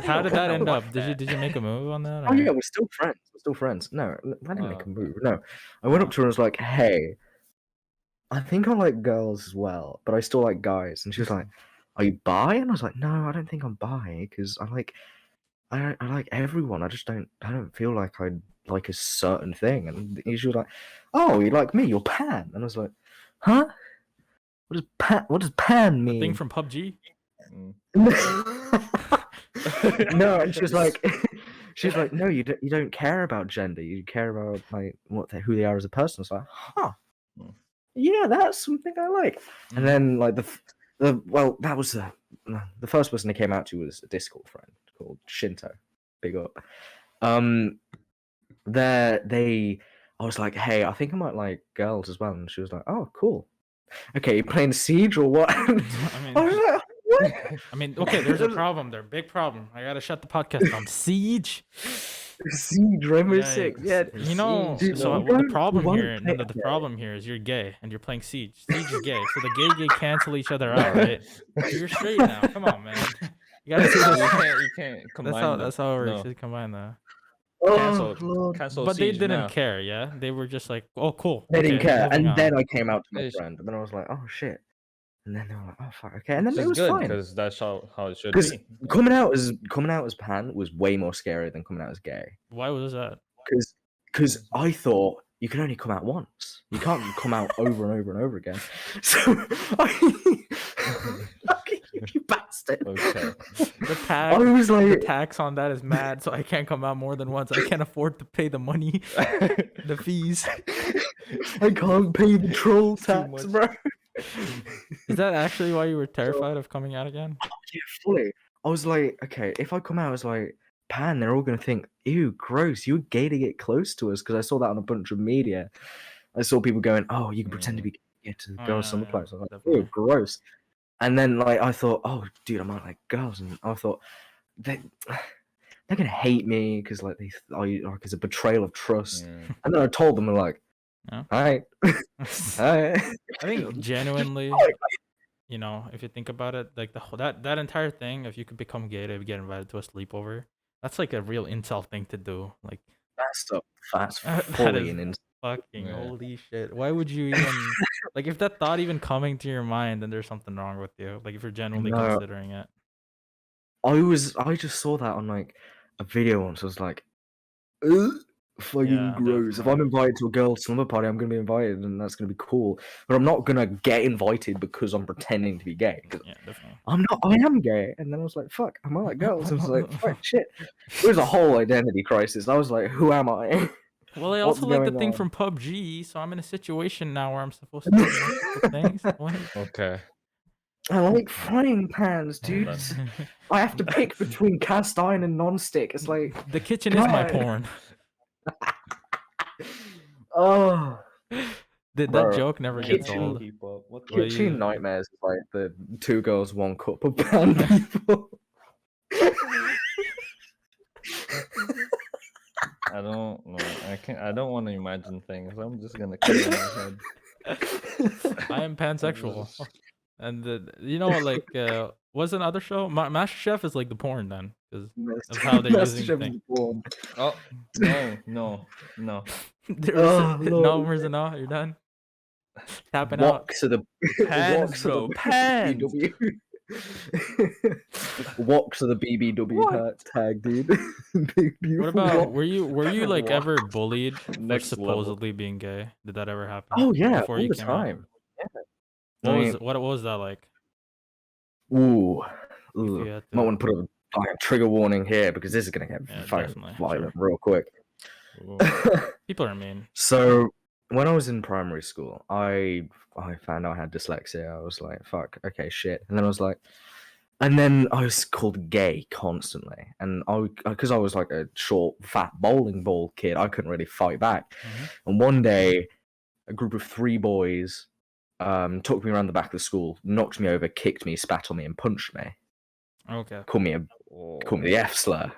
Speaker 3: How did that end up?
Speaker 1: that.
Speaker 3: Did you make a move on that?
Speaker 2: oh
Speaker 3: or-
Speaker 2: yeah, we're still friends. We're still friends. No, I didn't make a move. No, I went up
Speaker 3: Oh.
Speaker 2: to her and was like, "Hey, I think I like girls as well, but I still like guys." And she was like, "Are you bi?" And I was like, "No, I don't think I'm bi because I like everyone. I don't feel like I like a certain thing." And she was like, "Oh, you like me? You're pan." And I was like, "Huh? What does pan
Speaker 3: The thing
Speaker 2: mean?"
Speaker 3: from PUBG?
Speaker 2: No, and she's like, no, you don't care about gender. You care about like who they are as a person. It's like, huh, yeah, that's something I like. And then like that was the first person I came out to was a Discord friend called Shinto. Big up. I was like, hey, I think I might like girls as well, and she was like, oh, cool. Okay, you playing Siege or what?
Speaker 3: I mean,
Speaker 2: I was like, what?
Speaker 3: I mean, okay, there's a problem there, big problem. I gotta shut the podcast down. Siege.
Speaker 2: Siege Rainbow
Speaker 3: Yeah,
Speaker 2: Six. Yeah,
Speaker 3: You know,
Speaker 2: Dude,
Speaker 3: so
Speaker 2: you
Speaker 3: the
Speaker 2: don't-
Speaker 3: problem
Speaker 2: you won't
Speaker 3: here,
Speaker 2: play-
Speaker 3: the problem here is you're gay and you're playing Siege. Siege is gay, so the gay cancel each other out, right? So you're straight now. Come on, man. You gotta see
Speaker 1: You
Speaker 3: this.
Speaker 1: can't combine them.
Speaker 3: That's how it works.
Speaker 1: No.
Speaker 3: You combine that.
Speaker 2: Oh, Lord.
Speaker 1: Cancel
Speaker 3: But they
Speaker 1: Siege
Speaker 3: didn't
Speaker 1: now.
Speaker 3: care, yeah. They were just like, oh, cool.
Speaker 2: They didn't
Speaker 3: okay,
Speaker 2: care.
Speaker 3: moving
Speaker 2: And
Speaker 3: on.
Speaker 2: then I came out to my
Speaker 1: It's-
Speaker 2: friend, and then I was like, oh shit. And then they were like, oh fuck, okay. And then
Speaker 1: Which
Speaker 2: it
Speaker 1: is
Speaker 2: was
Speaker 1: good
Speaker 2: fine.
Speaker 1: because that's how it should
Speaker 2: Because
Speaker 1: be.
Speaker 2: coming out as pan was way more scary than coming out as gay.
Speaker 3: Why was that?
Speaker 2: Because I thought you can only come out once. You can't come out over and over and over again. So you bastard.
Speaker 1: Okay.
Speaker 3: The
Speaker 2: I
Speaker 3: tax,
Speaker 2: was
Speaker 3: the
Speaker 2: like,
Speaker 3: tax on that is mad, so I can't come out more than once. I can't afford to pay the money, the fees.
Speaker 2: I can't pay the troll
Speaker 1: too
Speaker 2: tax,
Speaker 1: much.
Speaker 2: bro.
Speaker 3: Is that actually why you were terrified of coming out again?
Speaker 2: Yeah, fully. I was like, okay, if I come out as like pan, they're all gonna think, ew, gross, you're gay to get close to us, because I saw that on a bunch of media. I saw people going, oh, you can pretend to be gay to
Speaker 3: Oh,
Speaker 2: girls
Speaker 3: yeah,
Speaker 2: summer
Speaker 3: yeah,
Speaker 2: place. I was like,
Speaker 3: definitely.
Speaker 2: ew, gross. And then like I thought, oh, dude, I might like girls, and I thought they're gonna hate me because like like it's a betrayal of trust.
Speaker 1: Yeah.
Speaker 2: And then I told them, like,
Speaker 3: Yeah.
Speaker 2: hi, hi.
Speaker 3: I think genuinely, you know, if you think about it, like that entire thing, if you could become gay to get invited to a sleepover, that's like a real incel thing to do. Like
Speaker 2: That's
Speaker 3: That
Speaker 2: fully
Speaker 3: is-
Speaker 2: an
Speaker 3: fucking
Speaker 1: Yeah.
Speaker 3: holy shit. Why would you even like if that thought even coming to your mind, then there's something wrong with you. Like if you're genuinely
Speaker 2: No.
Speaker 3: considering it.
Speaker 2: I just saw that on like a video once. I was like, ugh, fucking
Speaker 3: Yeah,
Speaker 2: gross. If
Speaker 3: definitely.
Speaker 2: I'm invited to a girl's slumber party, I'm gonna be invited, and that's gonna be cool. But I'm not gonna get invited because I'm pretending to be gay. 'Cause
Speaker 3: Yeah, definitely.
Speaker 2: I'm not. I am gay. And then I was like, fuck, am I like girls? I was like, fuck, shit. It was a whole identity crisis. I was like, who am I?
Speaker 3: Well, I
Speaker 2: What's
Speaker 3: also like the
Speaker 2: going
Speaker 3: thing
Speaker 2: on?
Speaker 3: from PUBG, so I'm in a situation now where I'm supposed to do multiple things. What?
Speaker 1: Okay.
Speaker 2: I like frying pans, dude.
Speaker 1: That's-
Speaker 2: I have to pick between cast iron and non-stick. It's like,
Speaker 3: The kitchen is my
Speaker 2: God.
Speaker 3: porn.
Speaker 2: oh.
Speaker 3: That
Speaker 2: Bro,
Speaker 3: joke never gets
Speaker 2: kitchen-
Speaker 3: old.
Speaker 1: Keep up. What the-
Speaker 3: Well,
Speaker 2: Kitchen
Speaker 3: you-
Speaker 2: nightmares is like the 2 girls, 1 cup of pan people.
Speaker 1: I don't know. I don't want to imagine things. I'm just gonna clear my head.
Speaker 3: I am pansexual. And you know, like, what's another show? Master Chef is like the porn then, because of how they're using the thing.
Speaker 1: Oh no.
Speaker 2: Oh,
Speaker 3: no,
Speaker 2: Lord.
Speaker 3: Mirza, no, you're done. Tapping out.
Speaker 2: Walks of the
Speaker 1: Pans,
Speaker 2: walks of
Speaker 1: bro,
Speaker 2: the
Speaker 1: pans.
Speaker 2: PW. Walk to the BBW tag, dude. Big
Speaker 3: What
Speaker 2: beautiful
Speaker 3: about
Speaker 2: walk.
Speaker 3: were you like
Speaker 1: Wow.
Speaker 3: ever bullied for
Speaker 1: Next level.
Speaker 3: supposedly being gay? Did that ever happen?
Speaker 2: Oh yeah,
Speaker 3: before
Speaker 2: all
Speaker 3: you
Speaker 2: the
Speaker 3: came out?
Speaker 2: time. Yeah.
Speaker 3: What
Speaker 2: I
Speaker 3: was
Speaker 2: mean,
Speaker 3: what was that like?
Speaker 2: ooh,
Speaker 3: If
Speaker 2: ugh.
Speaker 3: you had
Speaker 2: Might
Speaker 3: to,
Speaker 2: want to put a trigger warning here because this is gonna get
Speaker 3: yeah,
Speaker 2: fucking
Speaker 3: definitely,
Speaker 2: violent
Speaker 3: sure.
Speaker 2: real quick.
Speaker 1: Ooh.
Speaker 3: People are mean.
Speaker 2: So when I was in primary school, I found out I had dyslexia. I was like, fuck, okay, shit. And then I was like, and then I was called gay constantly. And because I was like a short, fat bowling ball kid, I couldn't really fight back.
Speaker 3: Mhm.
Speaker 2: And one day, a group of 3 boys took me around the back of the school, knocked me over, kicked me, spat on me, and punched me.
Speaker 3: Okay.
Speaker 2: Called me
Speaker 1: Oh.
Speaker 2: the F slur.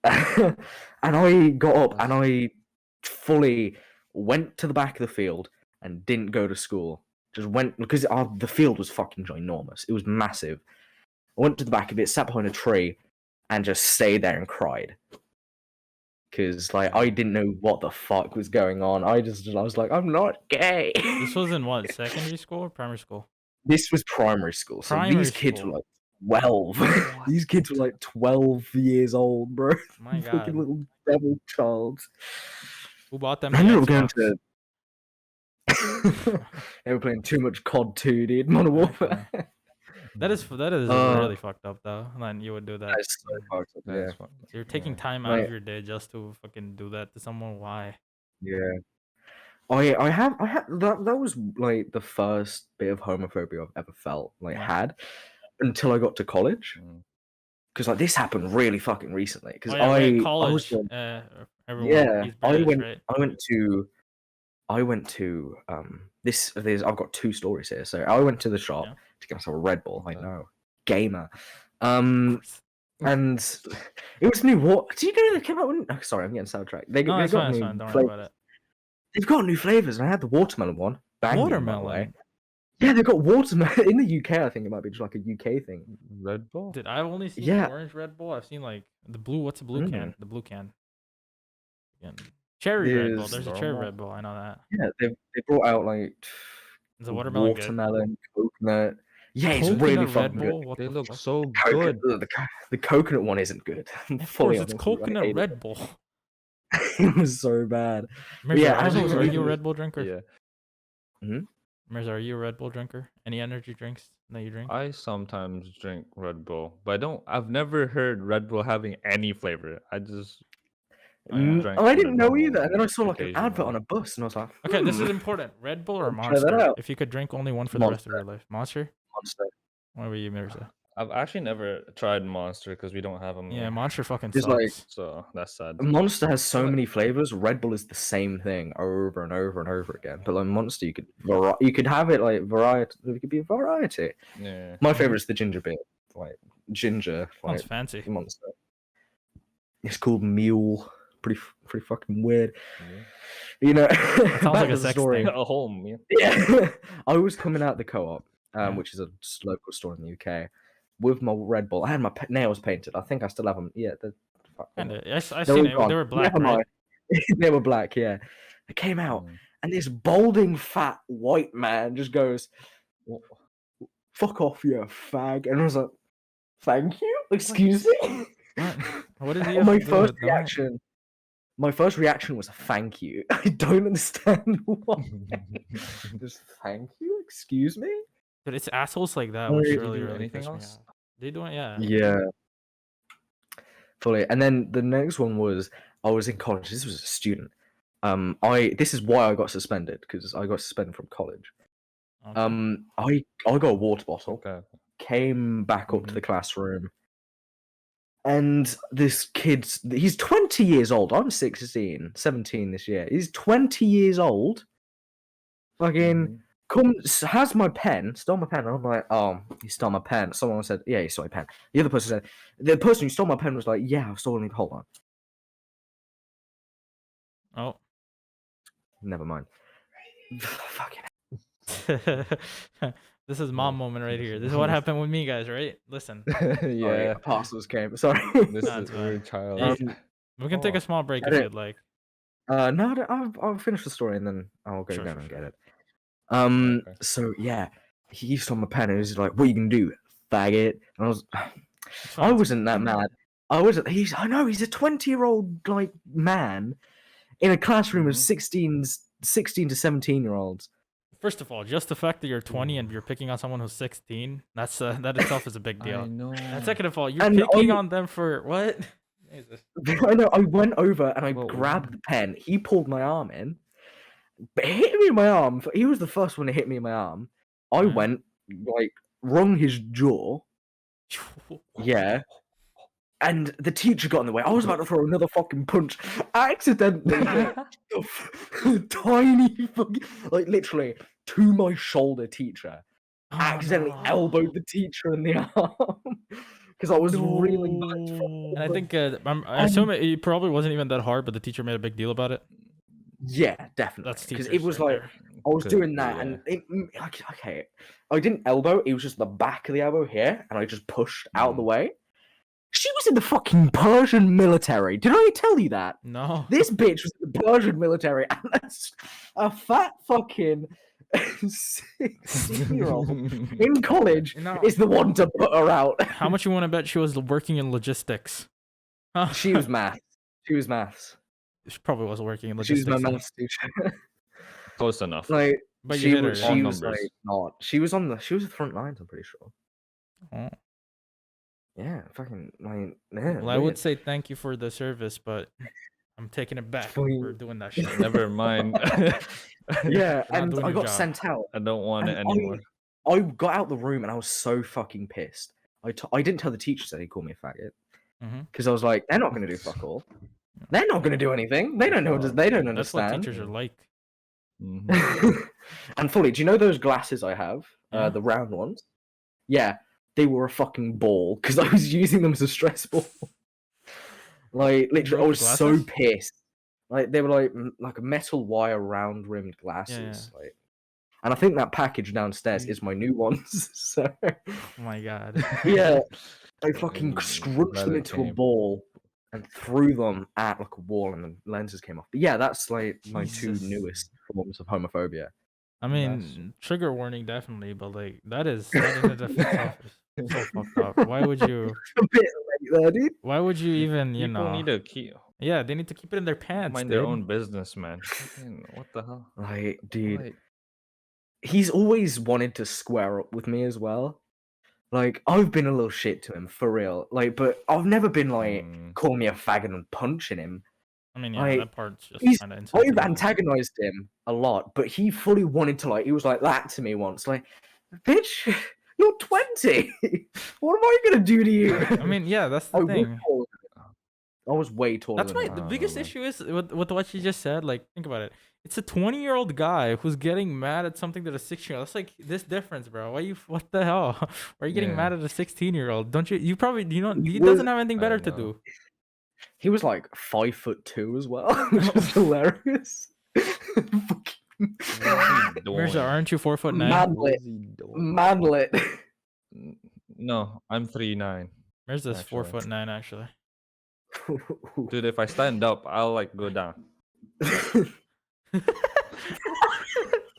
Speaker 2: And I got up and I fully went to the back of the field and didn't go to school. Just went because the field was fucking ginormous. It was massive. I went to the back of it, sat behind a tree, and just stayed there and cried. Because like I didn't know what the fuck was going on. I was like, I'm not gay.
Speaker 3: This was in what, secondary school or primary school?
Speaker 2: This was primary school, so
Speaker 3: Primary
Speaker 2: these kids
Speaker 3: school.
Speaker 2: were like 12. These kids were like 12 years old, bro.
Speaker 3: My
Speaker 2: Fucking
Speaker 3: God.
Speaker 2: little devil child.
Speaker 3: Who bought them
Speaker 2: I
Speaker 3: the
Speaker 2: knew we were going
Speaker 3: Xbox?
Speaker 2: to. They were playing too much COD 2, dude. Modern Warfare.
Speaker 3: That is really fucked up though. Then you would do that.
Speaker 2: That's so fucked up,
Speaker 1: That
Speaker 2: yeah.
Speaker 1: is fun.
Speaker 3: You're taking
Speaker 1: Yeah.
Speaker 3: time out of
Speaker 2: Mate.
Speaker 3: your day just to fucking do that to someone. Why?
Speaker 2: Yeah. I have that was like the first bit of homophobia I've ever felt had until I got to college.
Speaker 1: Mm.
Speaker 2: Because like this happened really fucking recently. Because
Speaker 3: Oh yeah, we're at
Speaker 2: I was
Speaker 3: college.
Speaker 2: going,
Speaker 3: Everyone, he's British, right?
Speaker 2: I went to I've got 2 stories here. So I went to the shop
Speaker 3: Yeah.
Speaker 2: to get myself a Red Bull. I
Speaker 1: Okay.
Speaker 2: know, gamer.
Speaker 3: Of course.
Speaker 2: And it was new. What do you know? They came out. Oh, sorry, I'm getting sidetracked. They
Speaker 3: No,
Speaker 2: got
Speaker 3: it's fine.
Speaker 2: new
Speaker 3: It's fine. Don't worry
Speaker 2: flavors.
Speaker 3: about it.
Speaker 2: They've got new flavors, and I had the watermelon one. Banging, by the way.
Speaker 3: Watermelon.
Speaker 2: Yeah, they've got watermelon in the UK. I think it might be just like a UK thing.
Speaker 1: Red Bull?
Speaker 3: Did I've only seen
Speaker 2: Yeah.
Speaker 3: orange Red Bull? I've seen like the blue. What's the blue can?
Speaker 2: Mm.
Speaker 3: The blue can. Again. Cherry Red Bull.
Speaker 2: There's
Speaker 3: There's a cherry
Speaker 1: normal.
Speaker 3: Red Bull. I know that.
Speaker 2: Yeah, they brought out like
Speaker 3: Is the watermelon good?
Speaker 2: coconut. Yeah, it's
Speaker 3: Coconut
Speaker 2: really
Speaker 3: Red
Speaker 2: fucking good.
Speaker 3: Bull? What
Speaker 1: They
Speaker 3: the
Speaker 1: look
Speaker 3: fuck?
Speaker 1: so
Speaker 2: Coconut,
Speaker 1: good.
Speaker 2: the coconut one isn't good.
Speaker 3: Of
Speaker 2: Fully
Speaker 3: course, it's
Speaker 2: honest with you, I
Speaker 3: coconut
Speaker 2: hated
Speaker 3: Red Bull.
Speaker 2: It was so bad.
Speaker 3: Mirza,
Speaker 2: yeah,
Speaker 3: are
Speaker 2: as I
Speaker 3: you
Speaker 2: was
Speaker 3: are you a
Speaker 2: reading
Speaker 3: Red Bull drinker?
Speaker 1: Yeah.
Speaker 3: Mirza, are you a Red Bull drinker? Any energy drinks that you drink?
Speaker 1: I sometimes drink Red Bull, but I've never heard Red Bull having any flavor. I just
Speaker 3: Oh, yeah.
Speaker 1: drank
Speaker 2: I
Speaker 1: the
Speaker 2: didn't know
Speaker 1: normal
Speaker 2: either. And then I saw like an advert
Speaker 1: occasionally.
Speaker 2: on a bus, and I was like,
Speaker 3: Okay, this is
Speaker 2: "Hmm,
Speaker 3: important. Red Bull or
Speaker 2: try that
Speaker 3: Monster?
Speaker 2: out."
Speaker 3: If you could drink only one for the rest of your life, Monster.
Speaker 2: Monster.
Speaker 3: What were you, Mirza?
Speaker 1: I've actually never tried Monster because we don't have them
Speaker 3: Yeah,
Speaker 1: here,
Speaker 3: Monster fucking
Speaker 2: It's
Speaker 3: sucks.
Speaker 2: like
Speaker 1: so that's sad.
Speaker 2: Monster has so
Speaker 1: But-
Speaker 2: many flavors. Red Bull is the same thing over and over and over again. But like Monster, you could have it like variety. It could be a variety.
Speaker 1: Yeah.
Speaker 2: My favorite is the ginger beer, like ginger.
Speaker 3: Sounds
Speaker 2: Like
Speaker 3: fancy.
Speaker 2: Monster. It's called Mule. Pretty fucking weird.
Speaker 1: Yeah.
Speaker 2: You know,
Speaker 3: Sounds
Speaker 2: back
Speaker 3: like
Speaker 2: to
Speaker 3: a
Speaker 2: the
Speaker 3: sex
Speaker 2: story.
Speaker 3: thing.
Speaker 1: A whole meal.
Speaker 2: Yeah, I was coming out the co-op,
Speaker 3: Yeah.
Speaker 2: which is a local store in the UK, with my Red Bull. I had my nails painted. I think I still have them. Yeah,
Speaker 3: Kinda. I
Speaker 2: they're
Speaker 3: seen
Speaker 2: all
Speaker 3: it. They
Speaker 2: gone.
Speaker 3: were black,
Speaker 2: Never
Speaker 3: right?
Speaker 2: mind. They were black. Yeah, I came out,
Speaker 1: Mm.
Speaker 2: and this balding fat white man just goes, "Fuck off, you fag!" And I was like, "Thank you, excuse me."
Speaker 3: What is he?
Speaker 2: And my
Speaker 3: have to do
Speaker 2: first
Speaker 3: with that?
Speaker 2: reaction. My first reaction was thank you. I don't understand why. Just thank you, excuse me.
Speaker 3: Dude, it's assholes like that
Speaker 2: Oh,
Speaker 3: which
Speaker 2: yeah,
Speaker 3: really,
Speaker 1: do
Speaker 3: really
Speaker 1: anything
Speaker 3: piss me
Speaker 1: else?
Speaker 3: off. They doing, yeah.
Speaker 2: Yeah. Fully. And then the next one was I was in college. This was a student. This is why I got suspended, because I got suspended from college.
Speaker 3: Okay.
Speaker 2: I got a water bottle,
Speaker 1: Okay.
Speaker 2: came back up to
Speaker 1: Mhm.
Speaker 2: the classroom, and this he's 20 years old. I'm 16, 17 this year. He's 20 years old. Fucking
Speaker 1: Mhm.
Speaker 2: has my pen, stole my pen, and I'm like, oh, he stole my pen. Someone said, yeah, he stole my pen. The other person said, the person who stole my pen was like, yeah, I've stolen it. Hold on.
Speaker 3: Oh.
Speaker 2: Never mind. Fucking
Speaker 3: This is mom moment right here. This is what happened with me, guys, right? Listen.
Speaker 1: Yeah.
Speaker 2: parcels came. Sorry.
Speaker 1: This
Speaker 3: Nah,
Speaker 1: is
Speaker 3: it's
Speaker 1: very
Speaker 3: fine.
Speaker 1: childish.
Speaker 3: We can take a small break
Speaker 2: I
Speaker 3: if
Speaker 2: don't-
Speaker 3: you'd like.
Speaker 2: No, I'll finish the story and then I'll go
Speaker 3: Sure,
Speaker 2: down
Speaker 3: sure,
Speaker 2: and
Speaker 3: sure.
Speaker 2: get it.
Speaker 1: Okay.
Speaker 2: So yeah, he saw my pen and he was like, "What are you gonna do, faggot?" And
Speaker 3: It's
Speaker 2: I
Speaker 3: fine.
Speaker 2: wasn't that mad. I wasn't. I know he's a 20-year-old like man in a classroom of 16 to 17-year-olds.
Speaker 3: First of all, just the fact that you're 20 and you're picking on someone who's 16, that's that itself is a big deal.
Speaker 1: I know.
Speaker 3: And second of all, you're
Speaker 2: And
Speaker 3: picking on them for what? Jesus.
Speaker 2: I know. I went over and I
Speaker 1: Well,
Speaker 2: grabbed the pen. He pulled my arm in, but hit me in my arm. He was the first one to hit me in my arm. I
Speaker 3: Alright.
Speaker 2: went like wrung his jaw. Yeah. And the teacher got in the way. I was about to throw another fucking punch. I accidentally hit the tiny fucking, like literally to my shoulder teacher.
Speaker 3: Oh,
Speaker 2: Accidentally
Speaker 3: no.
Speaker 2: elbowed the teacher in the arm because I was reeling back.
Speaker 3: And I think I assume it probably wasn't even that hard, but the teacher made a big deal about it.
Speaker 2: Yeah, definitely.
Speaker 3: That's
Speaker 2: Because
Speaker 3: teachers
Speaker 2: it was
Speaker 3: right
Speaker 2: like
Speaker 3: there.
Speaker 2: I was
Speaker 1: Could
Speaker 2: doing
Speaker 1: be,
Speaker 2: that,
Speaker 1: yeah.
Speaker 2: and okay, I didn't elbow. It was just the back of the elbow here, and I just pushed out the way. She was in the fucking Persian military. Did I tell you that?
Speaker 3: No.
Speaker 2: This bitch was in the Persian military, and a fat fucking 16-year-old in college
Speaker 3: No.
Speaker 2: is the one to put her out.
Speaker 3: How much you want to bet she was working in logistics? Huh?
Speaker 2: She was maths. She was maths.
Speaker 3: She probably was working in
Speaker 2: She was
Speaker 3: logistics.
Speaker 2: my
Speaker 3: then.
Speaker 2: maths teacher.
Speaker 1: Close enough.
Speaker 2: Like,
Speaker 3: But
Speaker 2: she
Speaker 3: you hit her.
Speaker 2: was,
Speaker 3: Yeah.
Speaker 2: she
Speaker 1: All
Speaker 2: was like
Speaker 1: numbers.
Speaker 2: not. She was on the. She was the front lines. I'm pretty sure.
Speaker 3: Oh.
Speaker 2: Yeah, fucking like. Yeah,
Speaker 3: Well, I would
Speaker 2: weird.
Speaker 3: say thank you for the service, but I'm taking it back
Speaker 2: Fucking-
Speaker 3: for doing that shit.
Speaker 1: Never mind.
Speaker 2: Yeah,
Speaker 3: Not
Speaker 2: and
Speaker 3: doing
Speaker 2: I
Speaker 3: your
Speaker 2: got
Speaker 3: job.
Speaker 2: sent out.
Speaker 1: I don't want it
Speaker 2: And
Speaker 1: anymore.
Speaker 2: I got out the room and I was so fucking pissed. I didn't tell the teachers that he called me a faggot
Speaker 3: Mhm.
Speaker 2: because I was like, they're not going to do fuck all. They're not going to do anything. They don't know. They don't
Speaker 3: That's what
Speaker 2: understand.
Speaker 3: teachers are like.
Speaker 2: And fully, do you know those glasses I have?
Speaker 3: Yeah.
Speaker 2: The round ones. Yeah, they were a fucking ball because I was using them as a stress ball. Like literally, I
Speaker 3: broke
Speaker 2: was
Speaker 3: the
Speaker 2: so
Speaker 3: glasses?
Speaker 2: pissed. Like they were like a metal wire round rimmed glasses. Like, and I think that package downstairs is my new ones. So
Speaker 3: Oh my god.
Speaker 2: yeah, I fucking
Speaker 1: Maybe
Speaker 2: scrunched them
Speaker 1: leather
Speaker 2: into a
Speaker 1: came.
Speaker 2: ball and threw them at like a wall, and the lenses came off. But yeah, that's like my two
Speaker 3: Jesus.
Speaker 2: newest forms of homophobia.
Speaker 3: I mean, trigger warning definitely, but like that in and of itself is so fucked up. Why would you?
Speaker 2: A bit late there, dude.
Speaker 3: Why would you even? You
Speaker 1: People
Speaker 3: know?
Speaker 1: need to keep
Speaker 3: Yeah, they need to keep it in their pants.
Speaker 1: mind
Speaker 3: dude.
Speaker 1: their own business, man. Fucking, what the hell?
Speaker 2: Like, dude,
Speaker 1: Like,
Speaker 2: he's always wanted to square up with me as well. Like, I've been a little shit to him for real. Like, but I've never been like calling me a faggot and punching him.
Speaker 3: I mean, yeah,
Speaker 2: Like,
Speaker 3: that part's just
Speaker 2: he's-
Speaker 3: kind of
Speaker 2: I've
Speaker 3: insensitive.
Speaker 2: antagonized him a lot, but he fully wanted to like. He was like that to me once. Like, bitch, you're 20. What am I gonna do to you?
Speaker 3: I mean, yeah, that's the
Speaker 2: I was
Speaker 3: thing.
Speaker 2: taller than him. I was way taller
Speaker 3: That's
Speaker 2: than
Speaker 3: why
Speaker 2: him.
Speaker 3: the
Speaker 1: don't
Speaker 3: biggest
Speaker 1: know, man.
Speaker 3: issue is with what you just said. Like, think about it. It's a 20-year-old guy who's getting mad at something that a 16-year-old. That's like this difference, bro. Why you? What the hell? Why are you getting
Speaker 1: Yeah.
Speaker 3: mad at a 16-year-old? Don't you? You probably he
Speaker 2: was-
Speaker 3: doesn't have anything
Speaker 1: I
Speaker 3: better to
Speaker 1: know.
Speaker 3: do.
Speaker 2: He was like 5'2" as well, which was hilarious.
Speaker 3: Mirza, aren't you 4'9"?
Speaker 2: Man-
Speaker 1: What is he doing?
Speaker 2: Manlet.
Speaker 1: No, I'm 3'9".
Speaker 3: Mirza's
Speaker 1: actually.
Speaker 3: 4'9" actually.
Speaker 1: Dude, if I stand up, I'll like go down.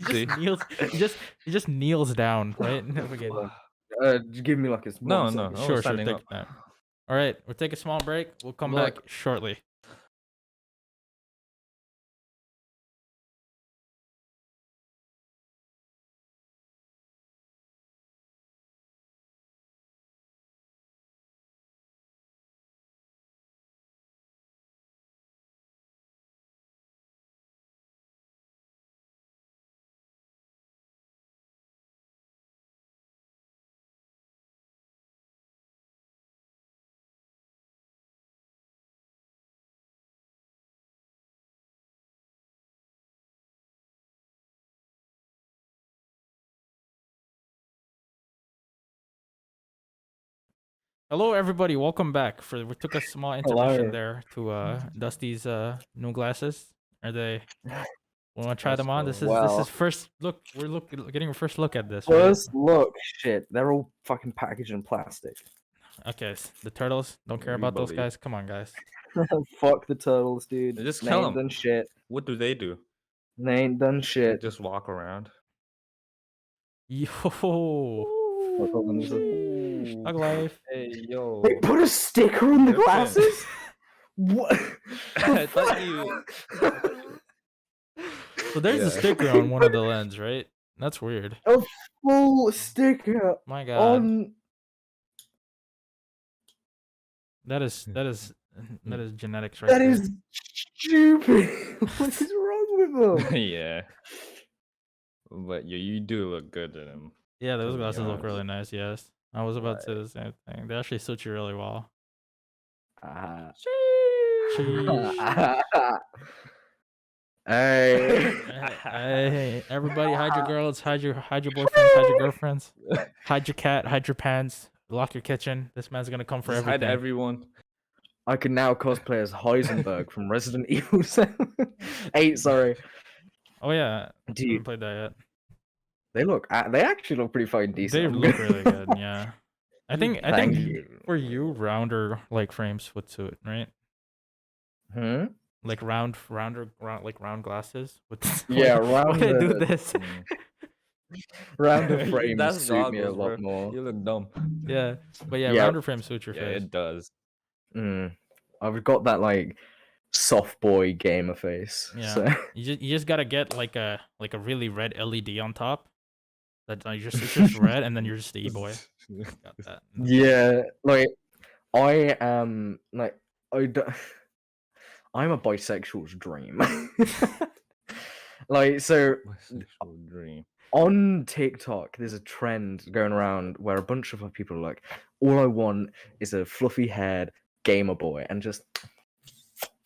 Speaker 1: See?
Speaker 3: He just kneels down, right? Never get.
Speaker 2: Give me like a
Speaker 1: No,
Speaker 2: one
Speaker 1: no.
Speaker 2: second.
Speaker 1: I was
Speaker 3: Sure,
Speaker 1: standing
Speaker 3: take
Speaker 1: up.
Speaker 3: your time. All right, we'll take a small break. We'll come
Speaker 1: Look.
Speaker 3: back shortly. Hello, everybody. Welcome back. We took a small intermission
Speaker 2: Hello.
Speaker 3: there to Dusty's new glasses. Are they? We want to try
Speaker 1: Let's
Speaker 3: them on.
Speaker 1: go.
Speaker 3: This is
Speaker 2: Well.
Speaker 3: first look. We're getting a first look at this. Right?
Speaker 2: First look, shit, they're all fucking packaged in plastic.
Speaker 3: Okay, the turtles. Don't care
Speaker 1: We
Speaker 3: about those
Speaker 1: believe.
Speaker 3: guys. Come on, guys.
Speaker 2: Fuck the turtles, dude.
Speaker 1: Just
Speaker 2: They
Speaker 1: kill
Speaker 2: ain't
Speaker 1: 'em.
Speaker 2: done shit.
Speaker 1: What do?
Speaker 2: They ain't done
Speaker 1: They
Speaker 2: shit.
Speaker 1: just walk around.
Speaker 3: Yo,
Speaker 2: What's up, Lemza?
Speaker 3: thug life.
Speaker 1: Hey, yo.
Speaker 2: They put a sticker on the
Speaker 1: Different.
Speaker 2: glasses. What?
Speaker 1: I thought you.
Speaker 3: So there's a
Speaker 1: Yeah.
Speaker 3: sticker on one of the lens, right? That's weird.
Speaker 2: A full sticker
Speaker 3: My God,
Speaker 2: on.
Speaker 3: that is genetics right
Speaker 2: That
Speaker 3: there.
Speaker 2: is stupid. What is wrong with them?
Speaker 1: Yeah. But you do look good in them.
Speaker 3: Yeah, those
Speaker 1: to be
Speaker 3: glasses look
Speaker 1: honest.
Speaker 3: really nice. Yes, I was about to say the same thing. They actually suit you really well. Sheesh.
Speaker 2: Hey.
Speaker 3: Hey, everybody, hide your girls, hide your boyfriends, hide your girlfriends, hide your cat, hide your pants, lock your kitchen. This man's gonna come for
Speaker 1: Just hide
Speaker 3: everything.
Speaker 1: everyone.
Speaker 2: I can now cosplay as Heisenberg from Resident Evil 7. 8, sorry.
Speaker 3: Oh yeah, I
Speaker 2: Dude,
Speaker 3: haven't played that yet.
Speaker 2: they actually look pretty fucking decent.
Speaker 3: They
Speaker 2: I'm
Speaker 3: look
Speaker 2: gonna-
Speaker 3: really good. Yeah, I think
Speaker 2: Thank you.
Speaker 3: for you, rounder like frames would suit, right?
Speaker 2: Hmm?
Speaker 3: Like round glasses.
Speaker 2: Yeah,
Speaker 3: why
Speaker 2: round
Speaker 3: did I do
Speaker 2: the-
Speaker 3: this?
Speaker 2: Rounder frames
Speaker 1: That's
Speaker 2: suit me a
Speaker 1: goggles,
Speaker 2: lot
Speaker 1: bro.
Speaker 2: more.
Speaker 1: You look dumb.
Speaker 3: Yeah, but yeah,
Speaker 2: Yeah.
Speaker 3: rounder frames suit your
Speaker 1: Yeah,
Speaker 3: face.
Speaker 1: it does.
Speaker 2: I've got that like soft boy gamer face.
Speaker 3: Yeah,
Speaker 2: So.
Speaker 3: you just gotta get like a really red LED on top. That it's just red, and then you're just the e-boy. Got that.
Speaker 2: Yeah, like I am like I'm a bisexual's dream. Like so
Speaker 1: My sexual dream.
Speaker 2: on TikTok, there's a trend going around where a bunch of people are like, all I want is a fluffy haired gamer boy, and just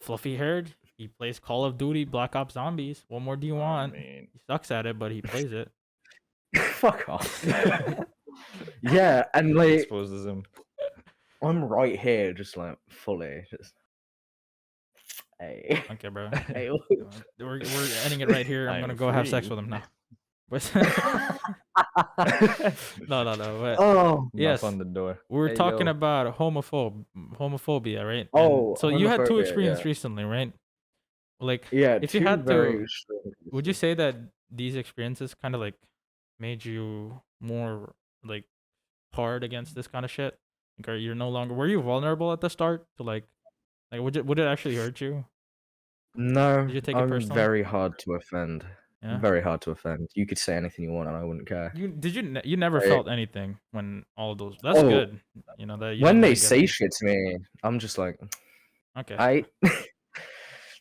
Speaker 3: Fluffy haired. He plays Call of Duty, Black Ops Zombies. What more do you want?
Speaker 1: mean,
Speaker 3: He sucks at it, but he plays it.
Speaker 2: fuck off. Yeah, and like
Speaker 1: exposes him.
Speaker 2: I'm right here, just like fully, just hey.
Speaker 3: Okay, bro.
Speaker 2: Hey,
Speaker 3: We're ending it right here. I'm
Speaker 1: I
Speaker 3: gonna
Speaker 1: am
Speaker 3: go have sex
Speaker 1: free.
Speaker 3: with him now. But no. But
Speaker 2: oh,
Speaker 3: yes,
Speaker 1: Knock on the door.
Speaker 3: we're
Speaker 1: Hey,
Speaker 3: talking
Speaker 1: yo.
Speaker 3: about homophobia, right? And
Speaker 2: Oh,
Speaker 3: so you had two
Speaker 2: homophobia,
Speaker 3: experiences
Speaker 2: yeah.
Speaker 3: recently, right? Like,
Speaker 2: Yeah,
Speaker 3: if you
Speaker 2: two
Speaker 3: had
Speaker 2: very
Speaker 3: to,
Speaker 2: extreme
Speaker 3: would you
Speaker 2: cases.
Speaker 3: say that these experiences kind of like made you more like hard against this kind of shit? Like, you're no longer, were you vulnerable at the start to like would it actually hurt you?
Speaker 2: No,
Speaker 3: Did you take it
Speaker 2: I'm
Speaker 3: personally?
Speaker 2: very hard to offend.
Speaker 3: Yeah.
Speaker 2: Very hard to offend. You could say anything you want, and I wouldn't care.
Speaker 3: You never
Speaker 2: Right.
Speaker 3: felt anything when all of those. That's
Speaker 2: Oh,
Speaker 3: good. You know that you
Speaker 2: when
Speaker 3: didn't
Speaker 2: they
Speaker 3: really get
Speaker 2: say
Speaker 3: any-
Speaker 2: shit to me, I'm just like,
Speaker 3: Okay.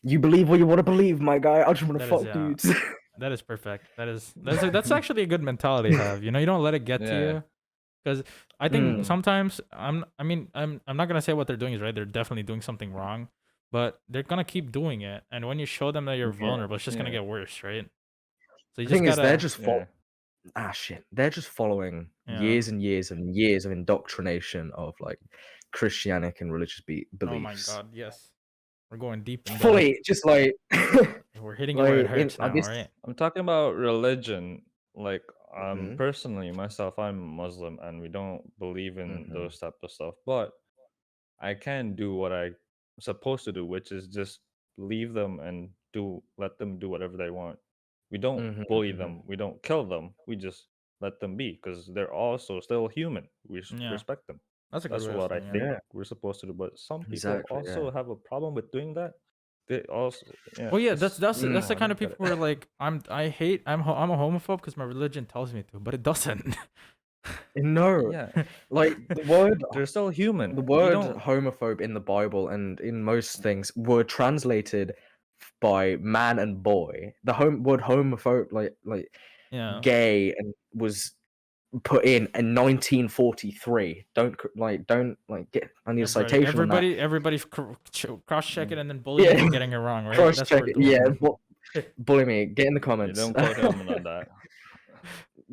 Speaker 2: you believe what you want to believe, my guy. I just want to
Speaker 3: That is,
Speaker 2: fuck dudes.
Speaker 3: That is perfect. That's actually a good mentality to have. You know, you don't let it get to
Speaker 1: Yeah.
Speaker 3: you. Because I think
Speaker 2: Mm.
Speaker 3: sometimes I'm not gonna say what they're doing is right. They're definitely doing something wrong, but they're gonna keep doing it. And when you show them that you're
Speaker 2: Yeah,
Speaker 3: vulnerable, it's just gonna
Speaker 1: yeah.
Speaker 3: get worse, right? So you
Speaker 2: The
Speaker 3: just
Speaker 2: thing is, they're
Speaker 3: gotta.
Speaker 2: just
Speaker 1: Yeah.
Speaker 2: shit. They're just following
Speaker 3: Yeah.
Speaker 2: years and years and years of indoctrination of like Christianic and religious beliefs.
Speaker 3: Oh my God! Yes, we're going deep in depth.
Speaker 2: Fully, just like
Speaker 3: We're hitting it where it
Speaker 2: like
Speaker 3: hurts
Speaker 2: I
Speaker 3: now,
Speaker 2: guess.
Speaker 3: right?
Speaker 1: I'm talking about religion. Like,
Speaker 2: Mhm.
Speaker 1: personally, myself, I'm Muslim, and we don't believe in
Speaker 2: Mhm.
Speaker 1: those type of stuff. But I can do what I'm supposed to do, which is just leave them and let them do whatever they want. We don't
Speaker 2: Mhm,
Speaker 1: bully
Speaker 2: mhm.
Speaker 1: them. We don't kill them. We just let them be because they're also still human. We
Speaker 3: Yeah.
Speaker 1: respect them.
Speaker 3: That's a good
Speaker 1: That's
Speaker 3: way
Speaker 1: what
Speaker 3: of
Speaker 1: I
Speaker 3: saying it.
Speaker 1: think
Speaker 2: Yeah.
Speaker 1: we're supposed to do. But some people
Speaker 2: Exactly,
Speaker 1: also
Speaker 2: yeah.
Speaker 1: have a problem with doing that. They also, yeah.
Speaker 3: Well, yeah,
Speaker 1: it's-
Speaker 3: that's
Speaker 2: Mm.
Speaker 3: the kind of
Speaker 1: look at
Speaker 3: people who are like, I'm a homophobe because my religion tells me to, but it doesn't.
Speaker 2: No,
Speaker 1: Yeah,
Speaker 2: like the word
Speaker 1: they're still human.
Speaker 2: the
Speaker 1: You
Speaker 2: word
Speaker 1: don't.
Speaker 2: homophobe in the Bible and in most things were translated by man and boy. The word homophobe, like
Speaker 3: Yeah.
Speaker 2: gay, and was put in 1943. Don't get. I need a citation on that.
Speaker 3: Everybody's cross check it and then bully me
Speaker 2: Yeah.
Speaker 3: for getting it wrong, right?
Speaker 2: Cross
Speaker 3: That's
Speaker 2: check
Speaker 3: what
Speaker 2: it.
Speaker 3: we're doing.
Speaker 2: Yeah, bully me. Get in the
Speaker 1: You
Speaker 2: comments.
Speaker 1: don't quote him on that.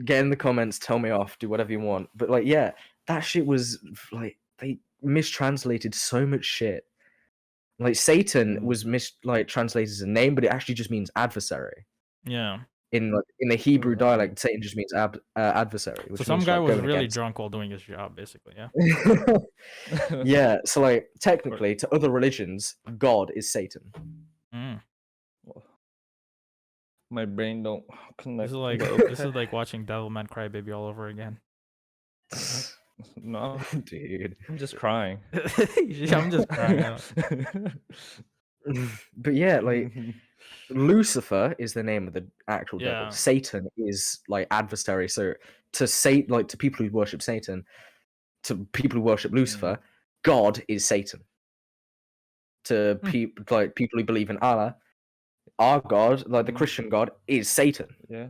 Speaker 2: Get in the comments. Tell me off. Do whatever you want. But like, yeah, that shit was like they mistranslated so much shit. Like Satan was translated as a name, but it actually just means adversary.
Speaker 3: Yeah.
Speaker 2: In the Hebrew
Speaker 1: okay.
Speaker 2: dialect, Satan just means adversary. Which
Speaker 3: So some
Speaker 2: means,
Speaker 3: guy
Speaker 2: like,
Speaker 3: was
Speaker 2: going
Speaker 3: really
Speaker 2: against.
Speaker 3: drunk while doing his job, basically. Yeah.
Speaker 2: Yeah, so like technically, to other religions, God is Satan.
Speaker 3: Mm.
Speaker 1: My brain don't
Speaker 3: This
Speaker 1: connect.
Speaker 3: is like
Speaker 1: but
Speaker 3: this is
Speaker 1: okay.
Speaker 3: like watching Devilman Crybaby all over again.
Speaker 1: No,
Speaker 2: Dude.
Speaker 1: I'm just crying.
Speaker 3: I'm just crying out.
Speaker 2: But yeah, like Lucifer is the name of the actual devil.
Speaker 3: Yeah.
Speaker 2: Satan is like adversary. So to say like to people who worship Satan, to people who worship Lucifer, God is Satan. To people who believe in Allah, our God, like the Christian God, is Satan.
Speaker 1: Yeah.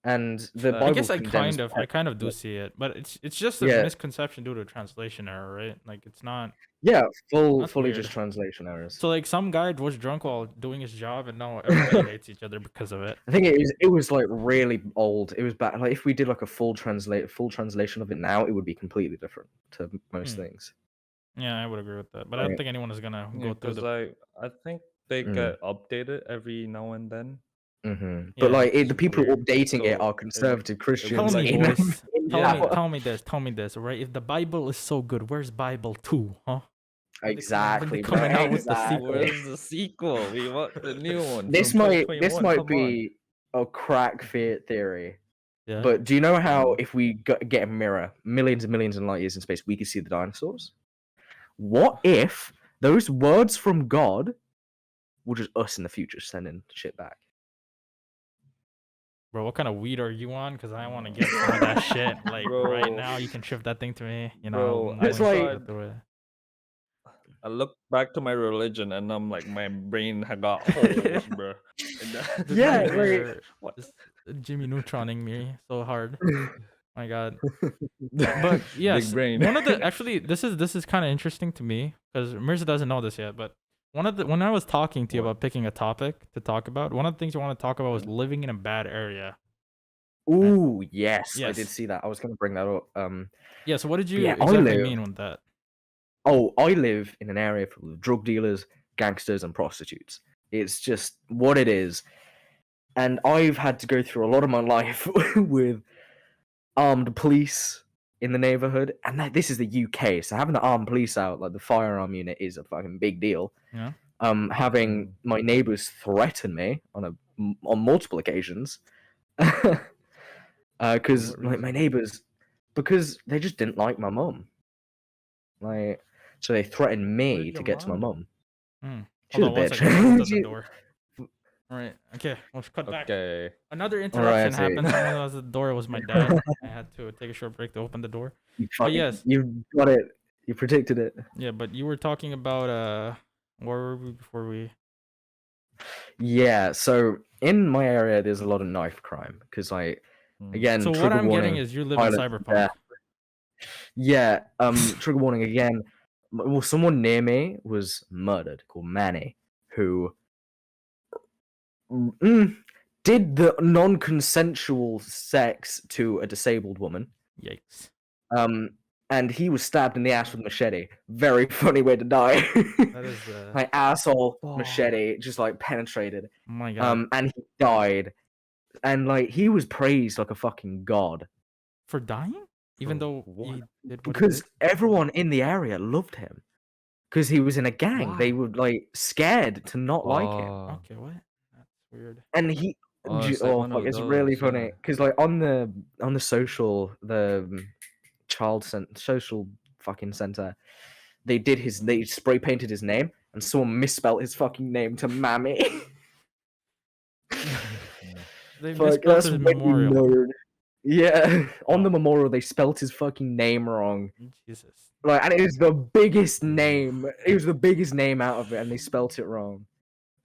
Speaker 2: And the
Speaker 3: I
Speaker 2: Bible
Speaker 3: guess I
Speaker 2: condemns.
Speaker 3: kind of do see it, but it's just a
Speaker 2: Yeah,
Speaker 3: misconception due to translation error, right? Like it's not.
Speaker 2: yeah,
Speaker 3: That's
Speaker 2: fully
Speaker 3: weird.
Speaker 2: just translation errors.
Speaker 3: So like some guy was drunk while doing his job, and now everybody hates each other because of it.
Speaker 2: I think it was like really old. It was back like if we did like a full translation of it now, it would be completely different to most things.
Speaker 3: Yeah, I would agree with that, but I
Speaker 2: Right.
Speaker 3: don't think anyone is gonna
Speaker 1: Yeah,
Speaker 3: go through
Speaker 1: because I think they
Speaker 2: Mm.
Speaker 1: get updated every now and then.
Speaker 2: Mm-hmm.
Speaker 3: Yeah.
Speaker 2: But like the
Speaker 1: It's
Speaker 2: people
Speaker 1: weird.
Speaker 2: updating it
Speaker 1: So
Speaker 2: are conservative
Speaker 1: Tell
Speaker 2: Christians.
Speaker 3: Tell me,
Speaker 1: like,
Speaker 2: in,
Speaker 3: boys.
Speaker 2: in
Speaker 1: yeah.
Speaker 3: Tell me this, right? If the Bible is so good, where's Bible 2, huh?
Speaker 2: Exactly,
Speaker 3: When they coming
Speaker 2: bro.
Speaker 3: out with the
Speaker 2: Exactly.
Speaker 3: sequel.
Speaker 1: Where's the sequel? We want the new one.
Speaker 2: This
Speaker 1: from
Speaker 2: might
Speaker 1: 2021. Come
Speaker 2: be a crack theory.
Speaker 3: Yeah.
Speaker 2: But do you know how if we get a mirror, millions and millions of light years in space, we could see the dinosaurs? What if those words from God were just us in the future sending shit back?
Speaker 3: Bro, what kind of weed are you on? Because I want to get some of that shit. Like right
Speaker 1: Bro.
Speaker 3: now, you can shift that thing to me. You know,
Speaker 1: Bro,
Speaker 3: I'm
Speaker 1: I
Speaker 2: It's
Speaker 3: willing to
Speaker 2: like-
Speaker 3: go through it.
Speaker 1: I look back to my religion and I'm like, my brain had got holes, bro.
Speaker 3: This
Speaker 2: Yeah,
Speaker 3: man
Speaker 2: like-
Speaker 3: here is Jimmy Neutroning me so hard. My God. But yes,
Speaker 1: Big brain.
Speaker 3: one of the actually this is kind of interesting to me because Mirza doesn't know this yet. But when I was talking to you
Speaker 1: What?
Speaker 3: about picking a topic to talk about, one of the things you want to talk about was
Speaker 1: Yeah.
Speaker 3: living in a bad area.
Speaker 2: Ooh, yes, I
Speaker 3: Yes.
Speaker 2: did see that. I was going to bring that up.
Speaker 3: Yeah. So what did you
Speaker 2: Yeah, I
Speaker 3: exactly
Speaker 2: live-
Speaker 3: mean with that?
Speaker 2: Oh, I live in an area full of drug dealers, gangsters, and prostitutes. It's just what it is. And I've had to go through a lot of my life with armed police in the neighborhood. And this is the UK, so having the armed police out, like the firearm unit, is a fucking big deal.
Speaker 3: Yeah.
Speaker 2: Having my neighbors threaten me on multiple occasions. Because
Speaker 1: what
Speaker 2: like my
Speaker 1: reason?
Speaker 2: neighbors, because they just didn't like my mum. Like, so they threatened me
Speaker 1: Where's
Speaker 2: to
Speaker 1: your
Speaker 2: get to my
Speaker 1: mom?
Speaker 2: mum.
Speaker 3: Hold
Speaker 2: She's
Speaker 3: on
Speaker 2: a
Speaker 3: one
Speaker 2: bitch.
Speaker 3: second. Someone's at the
Speaker 2: She-
Speaker 3: door. All right. Okay. Let's cut back.
Speaker 1: Okay.
Speaker 3: Another interruption
Speaker 2: Alrighty.
Speaker 3: happened. Someone was at the door. It was my dad. I had to take a short break to open the door. Yes.
Speaker 2: You got it. You predicted it.
Speaker 3: Yeah, but you were talking about where were we before we?
Speaker 2: Yeah. So in my area, there's a lot of knife crime because, like, again,
Speaker 3: So what
Speaker 2: trigger
Speaker 3: I'm
Speaker 2: warning,
Speaker 3: getting is you live in
Speaker 2: violent
Speaker 3: Cyberpunk.
Speaker 2: death. Yeah. Trigger warning again. Well, someone near me was murdered called Manny, who did the non-consensual sex to a disabled woman.
Speaker 3: Yikes.
Speaker 2: And he was stabbed in the ass with a machete. Very funny way to die.
Speaker 3: That is
Speaker 2: My asshole
Speaker 1: Oh.
Speaker 2: machete just like penetrated.
Speaker 3: oh my God.
Speaker 2: And he died. And like he was praised like a fucking god.
Speaker 3: For dying? Even
Speaker 1: For
Speaker 3: though
Speaker 1: what?
Speaker 3: he did what
Speaker 2: Because
Speaker 3: he did?
Speaker 2: everyone in the area loved him. Because he was in a gang.
Speaker 1: Why?
Speaker 2: They were like scared to not like him.
Speaker 3: Okay, what? That's weird.
Speaker 2: And he
Speaker 1: It's like one
Speaker 2: fuck,
Speaker 1: of
Speaker 2: it's really
Speaker 1: those,
Speaker 2: funny.
Speaker 1: yeah.
Speaker 2: Because like on the social social fucking center, they spray painted his name and someone misspelled his fucking name to Mammy.
Speaker 3: They
Speaker 2: Fuck,
Speaker 3: misspelled
Speaker 2: that's
Speaker 3: his
Speaker 2: when you
Speaker 3: memorial.
Speaker 2: know. Yeah, on
Speaker 3: Wow.
Speaker 2: the memorial they spelt his fucking name wrong.
Speaker 3: Jesus.
Speaker 2: Like, and it was the biggest name. It was the biggest name out of it, and they spelt it wrong.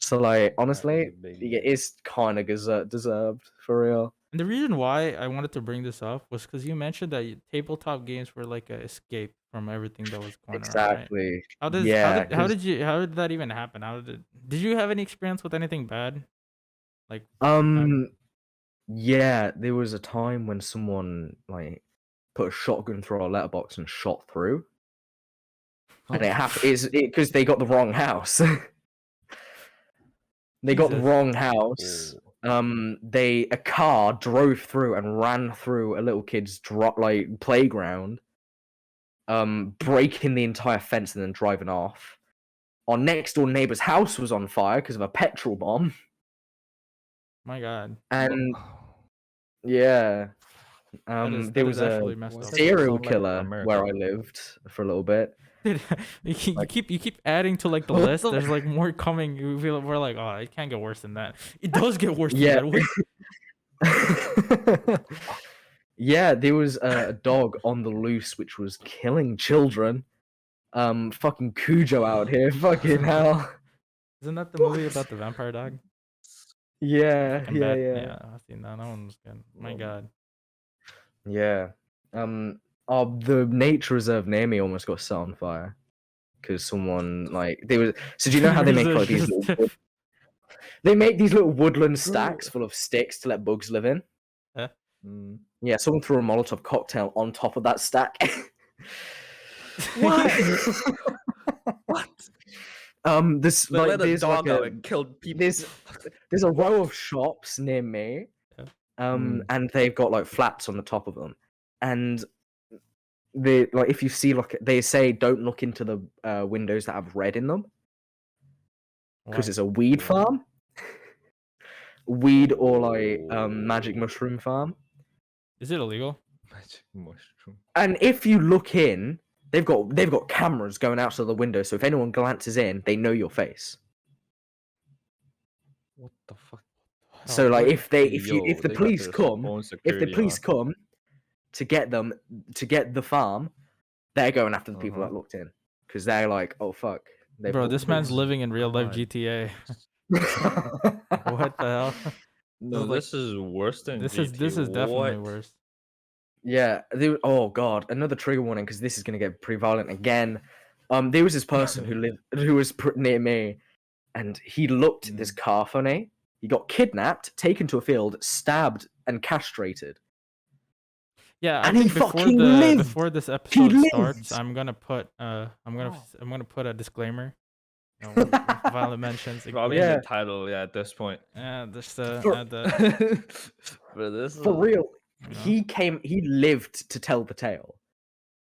Speaker 2: So, like, honestly, yeah, it's kind of deserved for real.
Speaker 3: And the reason why I wanted to bring this up was because you mentioned that tabletop games were like an escape from everything that was going on. Right?
Speaker 2: Exactly.
Speaker 3: How did that even happen? Did you have any experience with anything bad? Like
Speaker 2: Yeah, there was a time when someone like put a shotgun through our letterbox and shot through, and it happened. Is it because they got the wrong house? They got the
Speaker 3: Jesus.
Speaker 2: wrong house. A car drove through and ran through a little kid's playground, breaking the entire fence and then driving off. Our next door neighbor's house was on fire because of a petrol bomb.
Speaker 3: My God.
Speaker 2: And yeah,
Speaker 3: That
Speaker 2: there
Speaker 3: is
Speaker 2: was a
Speaker 3: actually messed
Speaker 1: What
Speaker 3: up.
Speaker 1: the fuck?
Speaker 2: serial
Speaker 1: Sound like
Speaker 2: killer where I
Speaker 1: America.
Speaker 2: lived for a little bit.
Speaker 3: Dude,
Speaker 2: Like,
Speaker 3: you keep adding to like the
Speaker 2: what
Speaker 3: list.
Speaker 2: the-
Speaker 3: There's like more coming. You feel we're like, oh, it can't get worse than that. It does get worse
Speaker 2: Yeah.
Speaker 3: than that. What?
Speaker 2: Yeah, there was a dog on the loose which was killing children. Fucking Cujo out here. Fucking hell.
Speaker 3: Isn't that the movie about the vampire dog?
Speaker 2: Yeah,
Speaker 3: Fucking
Speaker 2: yeah,
Speaker 3: bad.
Speaker 2: yeah.
Speaker 3: Yeah, I've seen that. That one was good. My God.
Speaker 2: Yeah. The nature reserve near me almost got set on fire because someone like they was. So do you know how they make like these? They make these little woodland stacks full of sticks to let bugs live in.
Speaker 3: Huh?
Speaker 2: Yeah, someone threw a Molotov cocktail on top of that stack. What?
Speaker 1: What?
Speaker 2: This
Speaker 1: They
Speaker 2: like
Speaker 1: let a
Speaker 2: there's
Speaker 1: dog
Speaker 2: like
Speaker 1: out
Speaker 2: a
Speaker 1: and killed people.
Speaker 2: there's a row of shops near me, and they've got like flats on the top of them, and they like if you see like they say don't look into the windows that have red in them because
Speaker 3: Why?
Speaker 2: it's a weed farm, weed or like magic mushroom farm.
Speaker 3: Is it illegal?
Speaker 1: Magic mushroom.
Speaker 2: And if you look in, they've got cameras going out to the window, so if anyone glances in, they know your face.
Speaker 1: What the fuck?
Speaker 2: So like
Speaker 3: what?
Speaker 2: if the
Speaker 1: They got
Speaker 2: police
Speaker 1: their
Speaker 2: come,
Speaker 1: own
Speaker 2: if the
Speaker 1: security
Speaker 2: police
Speaker 1: on.
Speaker 2: come to get them to get the farm, they're going after the people that looked in because they're like, oh fuck, they've
Speaker 3: Bro,
Speaker 2: looked
Speaker 3: this
Speaker 2: through.
Speaker 3: man's living in real life
Speaker 1: God.
Speaker 3: GTA. What the hell?
Speaker 1: No,
Speaker 3: is like-
Speaker 1: this is worse than
Speaker 3: This
Speaker 1: GTA.
Speaker 3: is definitely
Speaker 1: What?
Speaker 3: worse.
Speaker 2: Yeah. Oh god, another trigger warning because this is gonna get pretty violent again. There was this person who was near me, and he looked at this car funny. He got kidnapped, taken to a field, stabbed, and castrated.
Speaker 3: Yeah, I
Speaker 2: And he
Speaker 3: think
Speaker 2: fucking lived.
Speaker 3: before this episode
Speaker 2: lived.
Speaker 3: starts, I'm gonna put a disclaimer. You know, violent mentions.
Speaker 1: Probably in
Speaker 2: Yeah.
Speaker 1: the title, yeah, at this point.
Speaker 3: Yeah, just
Speaker 2: For-
Speaker 3: add the,
Speaker 1: For this
Speaker 2: For
Speaker 1: is-
Speaker 2: real,
Speaker 3: you know,
Speaker 2: he lived to tell the tale.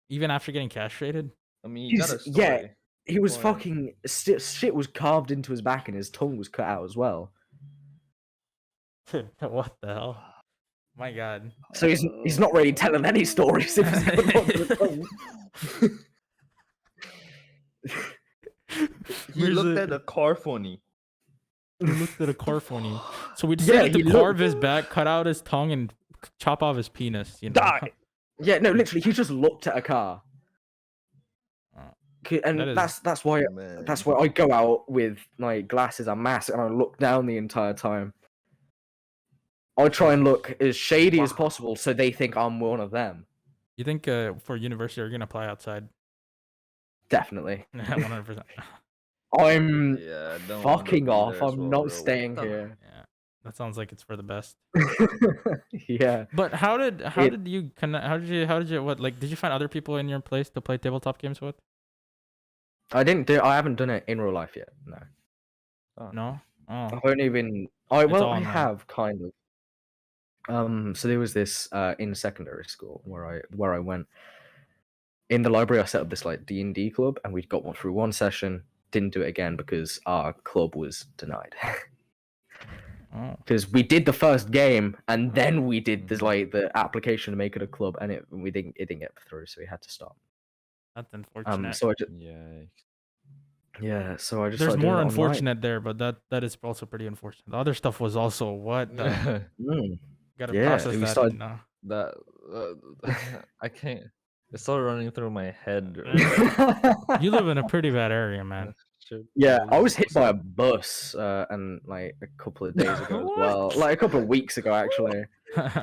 Speaker 3: even after getting castrated.
Speaker 1: I mean, you got a
Speaker 2: He's-
Speaker 1: story.
Speaker 2: yeah, He was
Speaker 1: Boy.
Speaker 2: fucking shit was carved into his back and his tongue was cut out as well.
Speaker 3: What the hell? My God.
Speaker 2: So he's not really telling any stories if he's got on the tongue.
Speaker 1: He looked at a car funny.
Speaker 3: He looked at a car funny. So we
Speaker 2: Yeah,
Speaker 3: decided to
Speaker 2: he
Speaker 3: carve
Speaker 2: looked-
Speaker 3: his back, cut out his tongue, and chop off his penis. You know.
Speaker 1: Die.
Speaker 2: Yeah, no, literally, he just looked at a car. And
Speaker 3: That is-
Speaker 2: that's why
Speaker 1: Man.
Speaker 2: that's why I go out with like glasses and mask and I look down the entire time. I try and look as shady as possible so they think I'm one of them.
Speaker 3: You think for university you're gonna apply outside?
Speaker 2: Definitely.
Speaker 3: 100%.
Speaker 2: I'm
Speaker 1: Yeah, I don't wanna
Speaker 2: fucking
Speaker 1: be
Speaker 2: off.
Speaker 1: there as
Speaker 2: I'm
Speaker 1: well,
Speaker 2: not
Speaker 1: bro.
Speaker 2: staying
Speaker 1: What the-
Speaker 2: here.
Speaker 3: Yeah, that sounds like it's for the best.
Speaker 2: Yeah.
Speaker 3: But how
Speaker 2: It-
Speaker 3: did you connect? How did you what like? Did you find other people in your place to play tabletop games with?
Speaker 2: I haven't done it in real life yet. No.
Speaker 3: No. Oh.
Speaker 2: I've only been I
Speaker 3: online.
Speaker 2: have kind of. So there was this in secondary school where I went. In the library I set up this like D&D club and we got one through one session, didn't do it again because our club was denied.
Speaker 3: Oh.
Speaker 2: Because we did the first game and then we did this like the application to make it a club and it didn't get through, so we had to stop.
Speaker 3: That's unfortunate.
Speaker 2: So I just
Speaker 1: Yeah.
Speaker 2: so I just
Speaker 3: There's
Speaker 2: started doing
Speaker 3: more
Speaker 2: it online.
Speaker 3: unfortunate there, but that is also pretty unfortunate. The other stuff was also what the, gotta
Speaker 2: Yeah,
Speaker 3: process
Speaker 2: we
Speaker 3: that.
Speaker 2: started-
Speaker 3: No.
Speaker 1: That I can't. It started running through my head.
Speaker 3: You live in a pretty bad area, man.
Speaker 2: Yeah, I was hit by a bus and like a couple of days ago as well. Like a couple of weeks ago actually.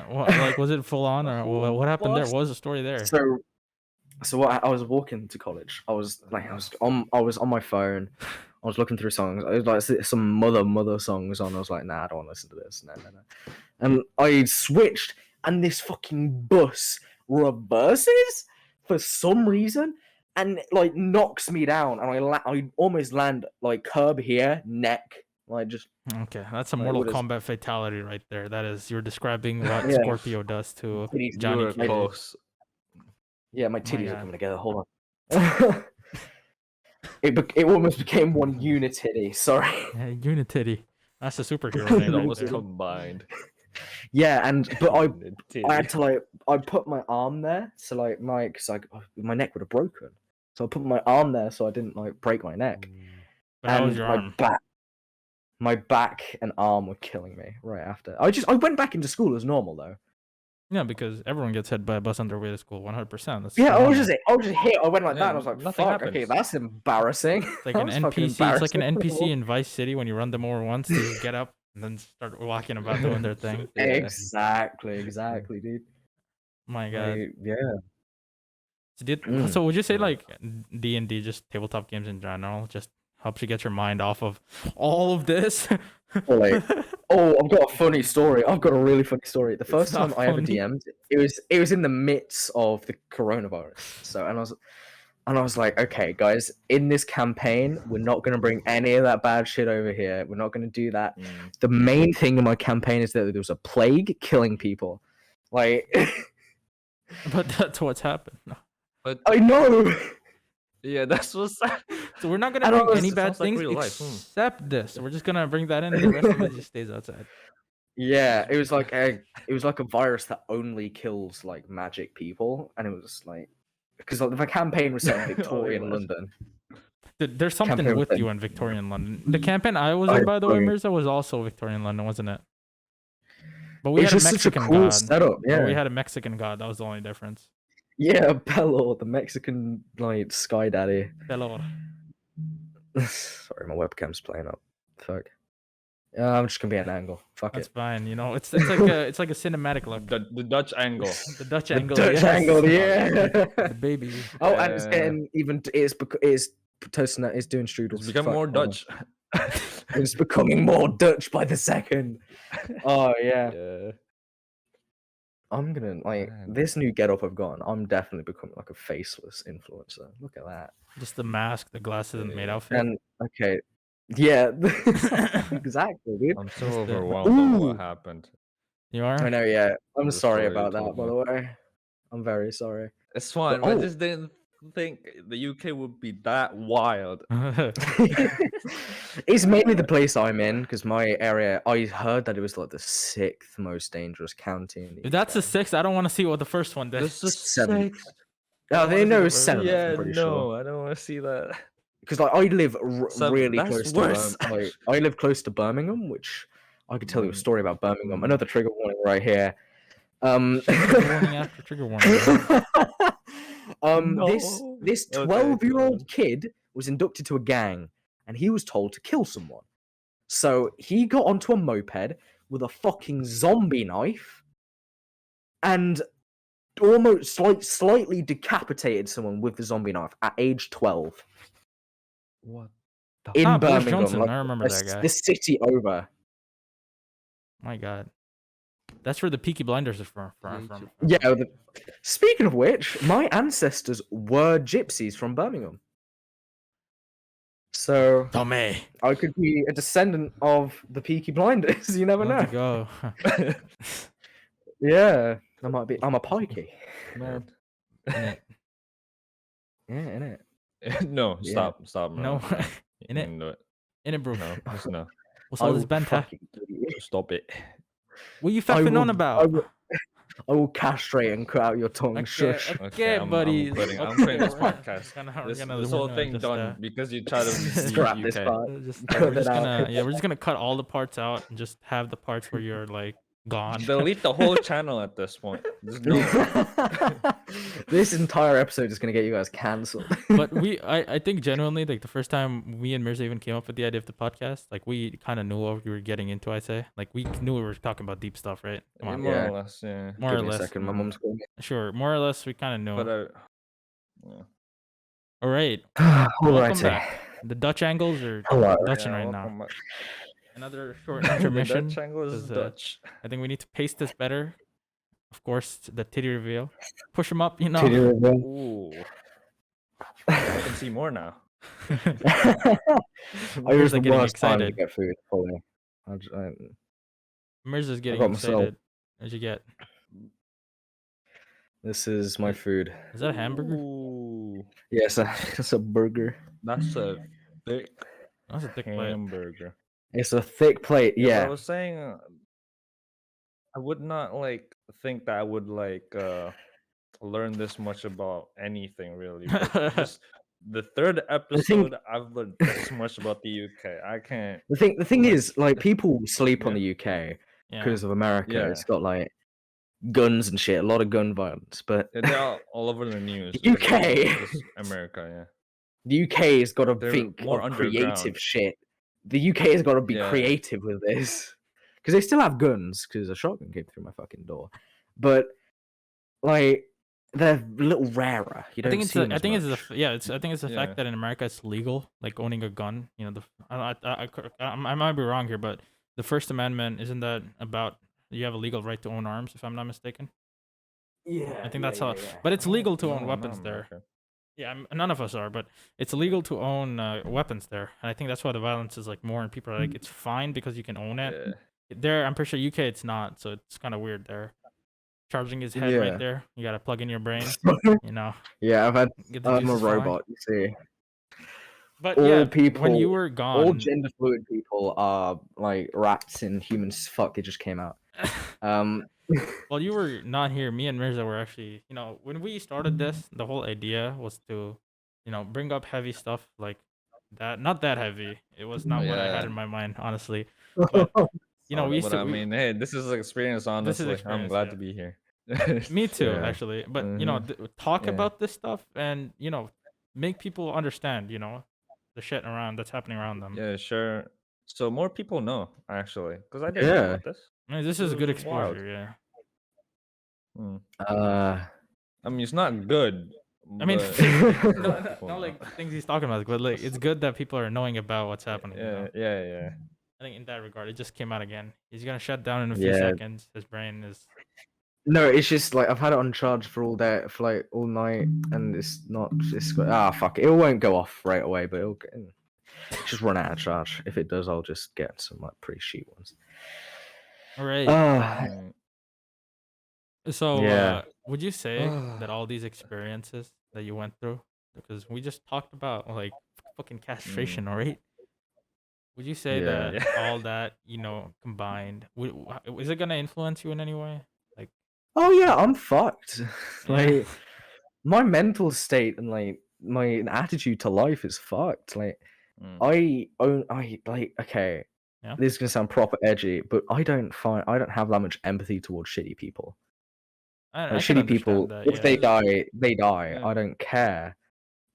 Speaker 3: What, like, was it full on, or what happened there? What was the story there?
Speaker 2: So what I was walking to college. I was on my phone. I was looking through songs. I was like some mother songs on. I was like, nah, I don't want to listen to this. No. And I switched, and this fucking bus reverses for some reason, and like knocks me down, and I almost land like curb here, neck, like just.
Speaker 3: Okay, that's a
Speaker 2: Like,
Speaker 3: Mortal
Speaker 2: what is-
Speaker 3: Kombat fatality right there. That is, you're describing what
Speaker 2: Yeah.
Speaker 3: Scorpio does to
Speaker 2: Titties
Speaker 3: Johnny
Speaker 1: were
Speaker 3: Cage.
Speaker 1: close.
Speaker 2: Yeah, my
Speaker 3: my
Speaker 2: titties are
Speaker 3: God.
Speaker 2: coming together. Hold on. It almost became one unitity. Sorry.
Speaker 3: Yeah, Unitity. That's a superhero name
Speaker 1: That
Speaker 3: right
Speaker 1: was
Speaker 3: there.
Speaker 1: combined.
Speaker 2: Yeah, but I
Speaker 1: Titty.
Speaker 2: had to like I put my arm there, so like my neck would have broken. So I put my arm there so I didn't like break my neck.
Speaker 3: But how was
Speaker 2: And
Speaker 3: your
Speaker 2: my
Speaker 3: arm?
Speaker 2: back and arm were killing me right after. I went back into school as normal though.
Speaker 3: Yeah, because everyone gets hit by a bus on their way to school. 100%. That's
Speaker 2: Yeah,
Speaker 3: so
Speaker 2: I was
Speaker 3: normal.
Speaker 2: just hit. I went like that. And I was
Speaker 1: Yeah,
Speaker 2: like,
Speaker 1: nothing
Speaker 2: fuck. Okay,
Speaker 1: happens.
Speaker 2: that's embarrassing.
Speaker 3: It's like
Speaker 2: That
Speaker 3: an
Speaker 2: was fucking
Speaker 3: NPC. It's like an
Speaker 2: embarrassing.
Speaker 3: NPC in Vice City when you run them over once, they just get up and then start walking about doing their thing.
Speaker 1: Yeah.
Speaker 2: Exactly, dude.
Speaker 3: My God.
Speaker 2: Like, yeah.
Speaker 3: So would you say like D&D, just tabletop games in general, just helps you get your mind off of all of this?
Speaker 2: Oh, I've got a funny story. I've got a really funny story. The first
Speaker 3: not
Speaker 2: time I ever
Speaker 3: funny.
Speaker 2: DM'd, it was in the midst of the coronavirus. So and I was like, okay, guys, in this campaign, we're not gonna bring any of that bad shit over here. We're not gonna do that. The main thing in my campaign is that there was a plague killing people. Like
Speaker 3: But that's what's happened.
Speaker 1: But
Speaker 2: I know.
Speaker 1: yeah, that's what's sad.
Speaker 3: So we're not gonna
Speaker 2: I don't
Speaker 3: bring
Speaker 2: know,
Speaker 3: any
Speaker 2: it
Speaker 3: bad
Speaker 1: sounds like
Speaker 3: things
Speaker 1: real life,
Speaker 3: except this. We're just gonna bring that in, and the rest of it just stays outside.
Speaker 2: Yeah, it was like a virus that only kills like magic people, and it was like because like, the campaign was set in Victorian
Speaker 1: was.
Speaker 2: London.
Speaker 3: There's something
Speaker 2: Campaign
Speaker 3: with
Speaker 2: was
Speaker 3: you
Speaker 2: in-
Speaker 3: in Victorian London. The campaign I was
Speaker 2: I
Speaker 3: in, by the way,
Speaker 2: agree.
Speaker 3: Mirza, was also Victorian London, wasn't it? But we
Speaker 2: It's
Speaker 3: had a
Speaker 2: just such a
Speaker 3: Mexican
Speaker 2: cool
Speaker 3: god.
Speaker 2: setup.
Speaker 3: But we
Speaker 2: Yeah,
Speaker 3: had a Mexican god. That was the only difference.
Speaker 2: yeah, Bello, the Mexican like sky daddy.
Speaker 3: Pelor.
Speaker 2: Sorry, my webcam's playing up. Fuck. I'm just gonna be at an angle. Fuck
Speaker 3: That's
Speaker 2: it.
Speaker 3: fine. You know, it's like a cinematic look.
Speaker 1: The Dutch angle.
Speaker 3: The Dutch
Speaker 2: The
Speaker 3: angle.
Speaker 2: Dutch
Speaker 3: yes.
Speaker 2: angle, yeah.
Speaker 3: The baby.
Speaker 2: Oh, and it's getting even. It's toasting that. It's doing strudels.
Speaker 1: It's become
Speaker 2: Fuck,
Speaker 1: more
Speaker 2: hold on.
Speaker 1: Dutch.
Speaker 2: It's becoming more Dutch by the second. Oh yeah.
Speaker 1: Yeah.
Speaker 2: I'm gonna like
Speaker 1: Man.
Speaker 2: this new getup I've gotten. I'm definitely becoming like a faceless influencer. Look at that.
Speaker 3: Just the mask, the glasses, and the maid outfit.
Speaker 2: And okay, yeah, exactly, dude.
Speaker 1: I'm so
Speaker 3: Just the-
Speaker 1: overwhelmed on
Speaker 2: Ooh.
Speaker 1: what happened.
Speaker 3: You are?
Speaker 2: I know. Yeah, I'm
Speaker 1: The
Speaker 2: sorry
Speaker 1: story you
Speaker 2: about that.
Speaker 1: told
Speaker 2: By
Speaker 1: me.
Speaker 2: the way, I'm very sorry.
Speaker 1: It's fine.
Speaker 2: But-
Speaker 1: I
Speaker 2: oh.
Speaker 1: just didn't think the UK would be that wild.
Speaker 2: It's mainly the place I'm in because my area. I heard that it was like the 6th most dangerous county in the
Speaker 3: If that's the
Speaker 2: UK.
Speaker 3: 6th, I don't want to see what the first one did.
Speaker 1: This is
Speaker 2: 7th.
Speaker 1: six.
Speaker 2: No, they know it's
Speaker 3: Yeah,
Speaker 2: 7th.
Speaker 1: Yeah,
Speaker 2: I'm pretty
Speaker 1: no,
Speaker 2: sure.
Speaker 1: I don't want to see that.
Speaker 2: Because like I live really
Speaker 1: that's
Speaker 2: close
Speaker 1: worse,
Speaker 2: to like I live close to Birmingham, which I could tell you a
Speaker 1: Mm.
Speaker 2: story about Birmingham. Another trigger warning right here.
Speaker 3: Trigger warning after trigger warning.
Speaker 2: This
Speaker 1: No.
Speaker 2: 12-year-old kid was inducted to a gang, and he was told to kill someone. So he got onto a moped with a fucking zombie knife, and almost slightly decapitated someone with the zombie knife at age 12
Speaker 1: What?
Speaker 2: in
Speaker 3: Boris
Speaker 2: Birmingham.
Speaker 3: Johnson,
Speaker 2: like,
Speaker 3: I remember that guy.
Speaker 2: The city over.
Speaker 3: My God. That's where the Peaky Blinders are from.
Speaker 2: Yeah. Speaking of which, my ancestors were gypsies from Birmingham. So
Speaker 3: Tommy.
Speaker 2: I could be a descendant of the Peaky Blinders. You never
Speaker 3: Let's
Speaker 2: know.
Speaker 3: go.
Speaker 2: Yeah, I might be. I'm a pikey.
Speaker 1: Man.
Speaker 2: Yeah, innit?
Speaker 1: No,
Speaker 2: Yeah.
Speaker 1: stop.
Speaker 3: No.
Speaker 1: Merlo,
Speaker 3: In it.
Speaker 1: No,
Speaker 3: In it, bro.
Speaker 1: no, just no.
Speaker 3: What's
Speaker 2: I
Speaker 3: all this
Speaker 2: will
Speaker 3: banter?
Speaker 2: fucking kill you.
Speaker 1: Stop it.
Speaker 3: What you
Speaker 2: I
Speaker 3: faffing on
Speaker 2: will-
Speaker 3: about?
Speaker 2: I will castrate and cut out your tongue.
Speaker 3: Okay,
Speaker 2: Shush.
Speaker 3: okay,
Speaker 1: I'm
Speaker 3: buddies.
Speaker 1: quitting
Speaker 3: Okay,
Speaker 1: this
Speaker 3: we're-
Speaker 1: podcast.
Speaker 3: we're
Speaker 1: This
Speaker 3: gonna
Speaker 1: whole thing
Speaker 3: just,
Speaker 1: done because you tried to
Speaker 2: Scrap
Speaker 1: be
Speaker 2: this
Speaker 1: UK.
Speaker 2: part.
Speaker 3: Just,
Speaker 2: Cut
Speaker 3: we're
Speaker 2: it
Speaker 3: just
Speaker 2: out.
Speaker 3: gonna we're just gonna cut all the parts out and just have the parts where you're like gone.
Speaker 1: Delete the whole channel at this point. There's no.
Speaker 2: This entire episode is gonna get you guys cancelled.
Speaker 3: But I think genuinely, like the first time me and Mirza even came up with the idea of the podcast, like we kind of knew what we were getting into. I say, like we knew we were talking about deep stuff, right? Come on,
Speaker 1: More
Speaker 2: Yeah.
Speaker 1: or less, yeah.
Speaker 3: more
Speaker 2: Give
Speaker 3: or
Speaker 2: me a
Speaker 3: less.
Speaker 2: second. My mom's calling me.
Speaker 3: Sure, more or less, we kind of knew.
Speaker 1: But yeah.
Speaker 3: All right, welcome
Speaker 2: Alrighty.
Speaker 3: back. The Dutch angles are
Speaker 2: Hello.
Speaker 3: Dutching
Speaker 1: Yeah,
Speaker 3: right now.
Speaker 1: welcome back.
Speaker 3: Another short
Speaker 1: The
Speaker 3: intermission.
Speaker 1: Dutch angle is
Speaker 3: 'cause,
Speaker 1: Dutch.
Speaker 3: I think we need to pace this better. Of course, the titty reveal. Push them up, you know.
Speaker 2: Titty reveal.
Speaker 1: Ooh. I can see more now.
Speaker 2: I was
Speaker 3: Mirza
Speaker 2: the
Speaker 3: getting
Speaker 2: worst time to
Speaker 3: excited.
Speaker 2: get food. Probably.
Speaker 3: Mirza's getting
Speaker 2: got myself-
Speaker 3: excited. What'd you get?
Speaker 2: This is my food.
Speaker 3: Is that a hamburger?
Speaker 1: Ooh.
Speaker 2: Yes, it's a burger.
Speaker 1: That's a thick
Speaker 3: That's a thick plate.
Speaker 1: hamburger.
Speaker 2: It's a thick plate.
Speaker 1: Yeah, but I
Speaker 2: Yeah.
Speaker 1: was saying, I would not like think that I would like learn this much about anything really, but just the third
Speaker 2: The thing,
Speaker 1: episode, I've learned this much about the UK. I can't
Speaker 2: the thing
Speaker 1: like,
Speaker 2: is, like, people sleep on
Speaker 1: yeah,
Speaker 2: the UK
Speaker 3: Yeah.
Speaker 2: because of America.
Speaker 1: yeah,
Speaker 2: It's got like guns and shit, a lot of gun violence. But
Speaker 1: yeah, they're all over the news.
Speaker 2: the
Speaker 1: It's
Speaker 2: UK,
Speaker 1: just America, yeah.
Speaker 2: the UK has got to
Speaker 1: They're
Speaker 2: think
Speaker 1: more
Speaker 2: of creative
Speaker 1: underground.
Speaker 2: shit. The UK has got to be
Speaker 1: Yeah,
Speaker 2: creative with this because they still have guns. Because a shotgun came through my fucking door, but like they're a little rarer. You
Speaker 3: I
Speaker 2: don't
Speaker 3: think it's
Speaker 2: see
Speaker 3: a,
Speaker 2: them
Speaker 3: I
Speaker 2: as
Speaker 3: think it's
Speaker 2: much.
Speaker 3: the yeah, I think it's the
Speaker 1: yeah,
Speaker 3: fact that in America it's legal, like owning a gun. You know, I might be wrong here, but the First Amendment isn't that about you have a legal right to own arms, if I'm not mistaken.
Speaker 2: Yeah,
Speaker 3: I think
Speaker 2: yeah,
Speaker 3: that's how.
Speaker 2: yeah, yeah.
Speaker 3: But
Speaker 1: I
Speaker 3: it's
Speaker 1: don't
Speaker 3: legal to own
Speaker 1: know, I'm not
Speaker 3: weapons there.
Speaker 1: American.
Speaker 3: Yeah, none of us are, but it's illegal to own weapons there, and I think that's why the violence is like more, and people are like, it's fine because you can own it.
Speaker 1: Yeah,
Speaker 3: There, I'm pretty sure UK it's not, so it's kind of weird there. Charging his head right
Speaker 2: Yeah.
Speaker 3: there, you gotta plug in your brain, you know,
Speaker 2: Yeah, I've had.
Speaker 3: get the
Speaker 2: I'm a
Speaker 3: juices flowing.
Speaker 2: robot. You see,
Speaker 3: But
Speaker 2: all
Speaker 3: yeah, when
Speaker 2: people,
Speaker 3: you were
Speaker 2: all
Speaker 3: gone,
Speaker 2: gender fluid people are like rats in humans. Fuck, it just came out.
Speaker 3: while you were not here, me and Mirza were actually, you know, when we started this, the whole idea was to, you know, bring up heavy stuff like that. Not that heavy. It was not what I had
Speaker 1: yeah.
Speaker 3: in my mind, honestly. But you know, we used
Speaker 1: But
Speaker 3: to.
Speaker 1: I mean, hey, this is experience.
Speaker 3: This is
Speaker 1: Honestly, I'm
Speaker 3: experience,
Speaker 1: glad
Speaker 3: yeah.
Speaker 1: to be here.
Speaker 3: Me too,
Speaker 2: Yeah.
Speaker 3: actually. But you know, talk
Speaker 1: Yeah.
Speaker 3: about this stuff and you know, make people understand. You know, the shit around that's happening around them.
Speaker 1: Yeah, sure. So more people know actually, because I didn't know
Speaker 2: Yeah.
Speaker 1: about this.
Speaker 3: I mean, this is
Speaker 1: This
Speaker 3: good
Speaker 1: is wild.
Speaker 3: exposure. Yeah.
Speaker 1: Mm.
Speaker 2: Uh.
Speaker 1: I mean, it's not good.
Speaker 3: I mean,
Speaker 1: But
Speaker 3: not
Speaker 1: know.
Speaker 3: like things he's talking about, but like it's good that people are knowing about what's happening. You know?
Speaker 1: Yeah.
Speaker 3: I think in that regard, it just came out again. He's gonna shut down in a few
Speaker 2: Yeah.
Speaker 3: seconds. His brain is.
Speaker 2: No, it's just like I've had it on charge for all day, for like all night, and it's not. It's fuck it. It won't go off right away, but it'll just run out of charge. If it does, I'll just get some like pretty cheap ones.
Speaker 3: All right.
Speaker 1: Mm.
Speaker 3: So,
Speaker 2: Yeah.
Speaker 3: would you say that all these experiences that you went through, because we just talked about like fucking castration, right? Would you say
Speaker 2: Yeah.
Speaker 3: that all that, you know, combined, is it gonna influence you in any way? Like,
Speaker 2: Oh yeah, I'm fucked.
Speaker 3: Yeah.
Speaker 2: Like my mental state and like my attitude to life is fucked. Like I like okay.
Speaker 3: Yeah.
Speaker 2: This is gonna sound proper edgy, but I don't have that much empathy towards shitty people.
Speaker 3: I
Speaker 2: Like
Speaker 3: can
Speaker 2: shitty people,
Speaker 3: understand that.
Speaker 2: if
Speaker 3: Yeah.
Speaker 2: they die, they die.
Speaker 1: Yeah.
Speaker 2: I don't care.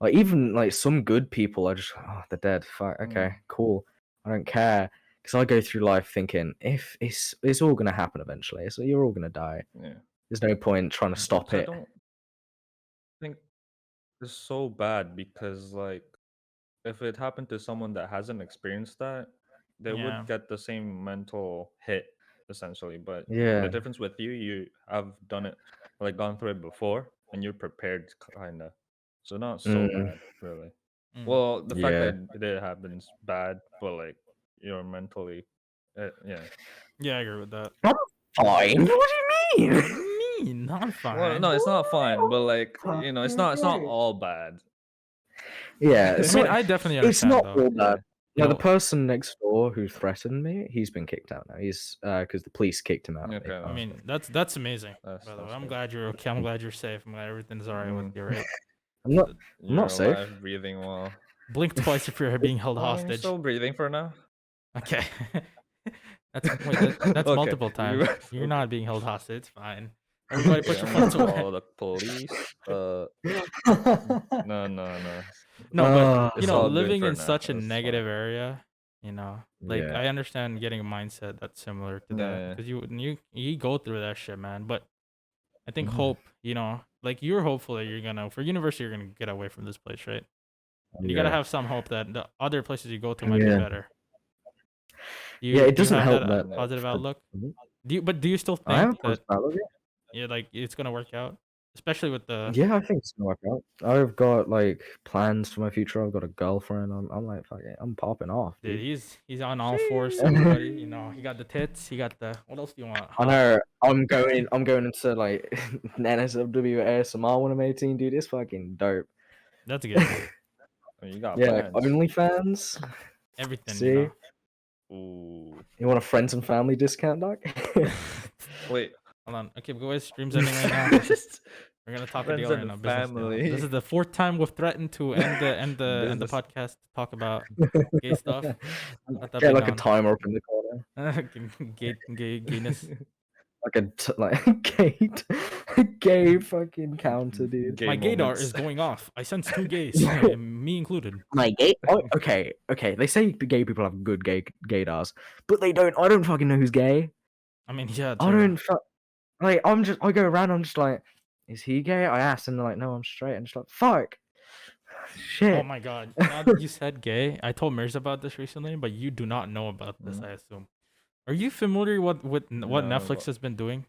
Speaker 2: Like even like some good people, I just they're dead. Fuck. Okay, cool. I don't care because I go through life thinking if it's all gonna happen eventually, so you're all gonna die.
Speaker 1: Yeah.
Speaker 2: There's no point trying to stop
Speaker 1: I
Speaker 2: it.
Speaker 1: don't think it's so bad because like if it happened to someone that hasn't experienced that, they
Speaker 3: Yeah.
Speaker 1: would get the same mental hit essentially. But
Speaker 2: Yeah.
Speaker 1: the difference with you have done it, like gone through it before, and you're prepared, kinda. So not so bad, really. Well, the fact
Speaker 2: Yeah.
Speaker 1: that it happens bad, but like you're mentally, yeah.
Speaker 3: Yeah, I agree with that.
Speaker 2: I'm fine. What do you
Speaker 3: What
Speaker 2: mean?
Speaker 3: do you mean? I'm fine.
Speaker 1: Well, no, it's not fine, but like you know, it's not all bad.
Speaker 2: Yeah.
Speaker 3: I
Speaker 2: So
Speaker 3: mean, I definitely
Speaker 2: it's
Speaker 3: understand
Speaker 2: not
Speaker 3: though.
Speaker 2: all bad.
Speaker 3: You
Speaker 2: Like the
Speaker 3: know,
Speaker 2: person next door who threatened me, he's been kicked out now. He's because the police kicked him out.
Speaker 1: Okay,
Speaker 3: I mean, that's amazing.
Speaker 1: That's
Speaker 3: By the way,
Speaker 1: that's
Speaker 3: I'm
Speaker 1: good.
Speaker 3: glad you're okay. I'm glad you're safe. I'm glad everything's alright with you, right?
Speaker 2: I'm not
Speaker 1: You're
Speaker 2: safe.
Speaker 1: alive, breathing well.
Speaker 3: Blink twice if you're being held
Speaker 1: Oh, you're
Speaker 3: hostage.
Speaker 1: still breathing for now.
Speaker 3: Okay. That's
Speaker 1: Okay.
Speaker 3: multiple times. You're not being held hostage. It's fine. Everybody put your
Speaker 1: I'm gonna
Speaker 3: phones away.
Speaker 1: call the police. No.
Speaker 3: No, but
Speaker 1: It's
Speaker 3: you know,
Speaker 1: all good
Speaker 3: living
Speaker 1: for
Speaker 3: in
Speaker 1: now.
Speaker 3: such a
Speaker 1: It's
Speaker 3: negative area, you know, like
Speaker 2: Yeah.
Speaker 3: I understand getting a mindset that's similar to that
Speaker 1: Yeah.
Speaker 3: because you go through that shit, man. But I think
Speaker 2: Mhm.
Speaker 3: hope, you know, like you're hopeful that you're gonna for university you're gonna get away from this place, right? And you gotta have some hope that the other places you go to might be
Speaker 2: Yeah.
Speaker 3: better.
Speaker 2: Yeah, it
Speaker 3: do you
Speaker 2: doesn't
Speaker 3: have
Speaker 2: help
Speaker 3: that
Speaker 2: that
Speaker 3: positive outlook.
Speaker 2: Mhm.
Speaker 3: Do you still
Speaker 2: I have
Speaker 3: think
Speaker 2: a
Speaker 3: that
Speaker 2: personality.
Speaker 3: yeah, like it's gonna work out, especially with the
Speaker 2: Yeah, I think it's gonna work out. I've got like plans for my future. I've got a girlfriend. I'm like, fuck it, I'm popping off,
Speaker 3: dude.
Speaker 2: dude.
Speaker 3: He's on all fours. Everybody, you know, he got the tits. He got the what else do you want?
Speaker 2: I know. I'm going into like NSFW ASMR when I'm 18, dude. It's fucking dope.
Speaker 3: That's good.
Speaker 1: You got
Speaker 2: Yeah, like
Speaker 1: plans.
Speaker 2: OnlyFans.
Speaker 3: Everything,
Speaker 2: See?
Speaker 3: you know.
Speaker 1: Ooh.
Speaker 2: You want a friends and family discount, Doc?
Speaker 1: Wait.
Speaker 3: Hold on. Okay, guys, stream's ending right now. We're gonna talk a
Speaker 1: Friends
Speaker 3: deal right
Speaker 1: and
Speaker 3: now. Business deal. This
Speaker 1: family.
Speaker 3: is the fourth time we've threatened to end the
Speaker 1: Business.
Speaker 3: podcast to talk about gay stuff. Let that
Speaker 2: Get
Speaker 3: be
Speaker 2: like a
Speaker 3: known.
Speaker 2: timer up in the corner,
Speaker 3: Gayness.
Speaker 2: like a gay fucking counter, dude.
Speaker 1: Gay
Speaker 3: My gaydar
Speaker 1: moments.
Speaker 3: is going off. I sense 2 gays, me included.
Speaker 2: My gay. Oh, okay. They say gay people have good gaydars, but they don't. I don't fucking know who's gay.
Speaker 3: I mean, yeah,
Speaker 2: I
Speaker 3: true.
Speaker 2: don't. Like I go around. I'm just like, is he gay? I ask, and they're like, no, I'm straight. I'm just like, fuck. Shit.
Speaker 3: Oh my god. Now that you said gay, I told Mirza about this recently, but you do not know about this, I assume. Are you familiar with what
Speaker 1: No,
Speaker 3: Netflix
Speaker 1: but-
Speaker 3: has been doing?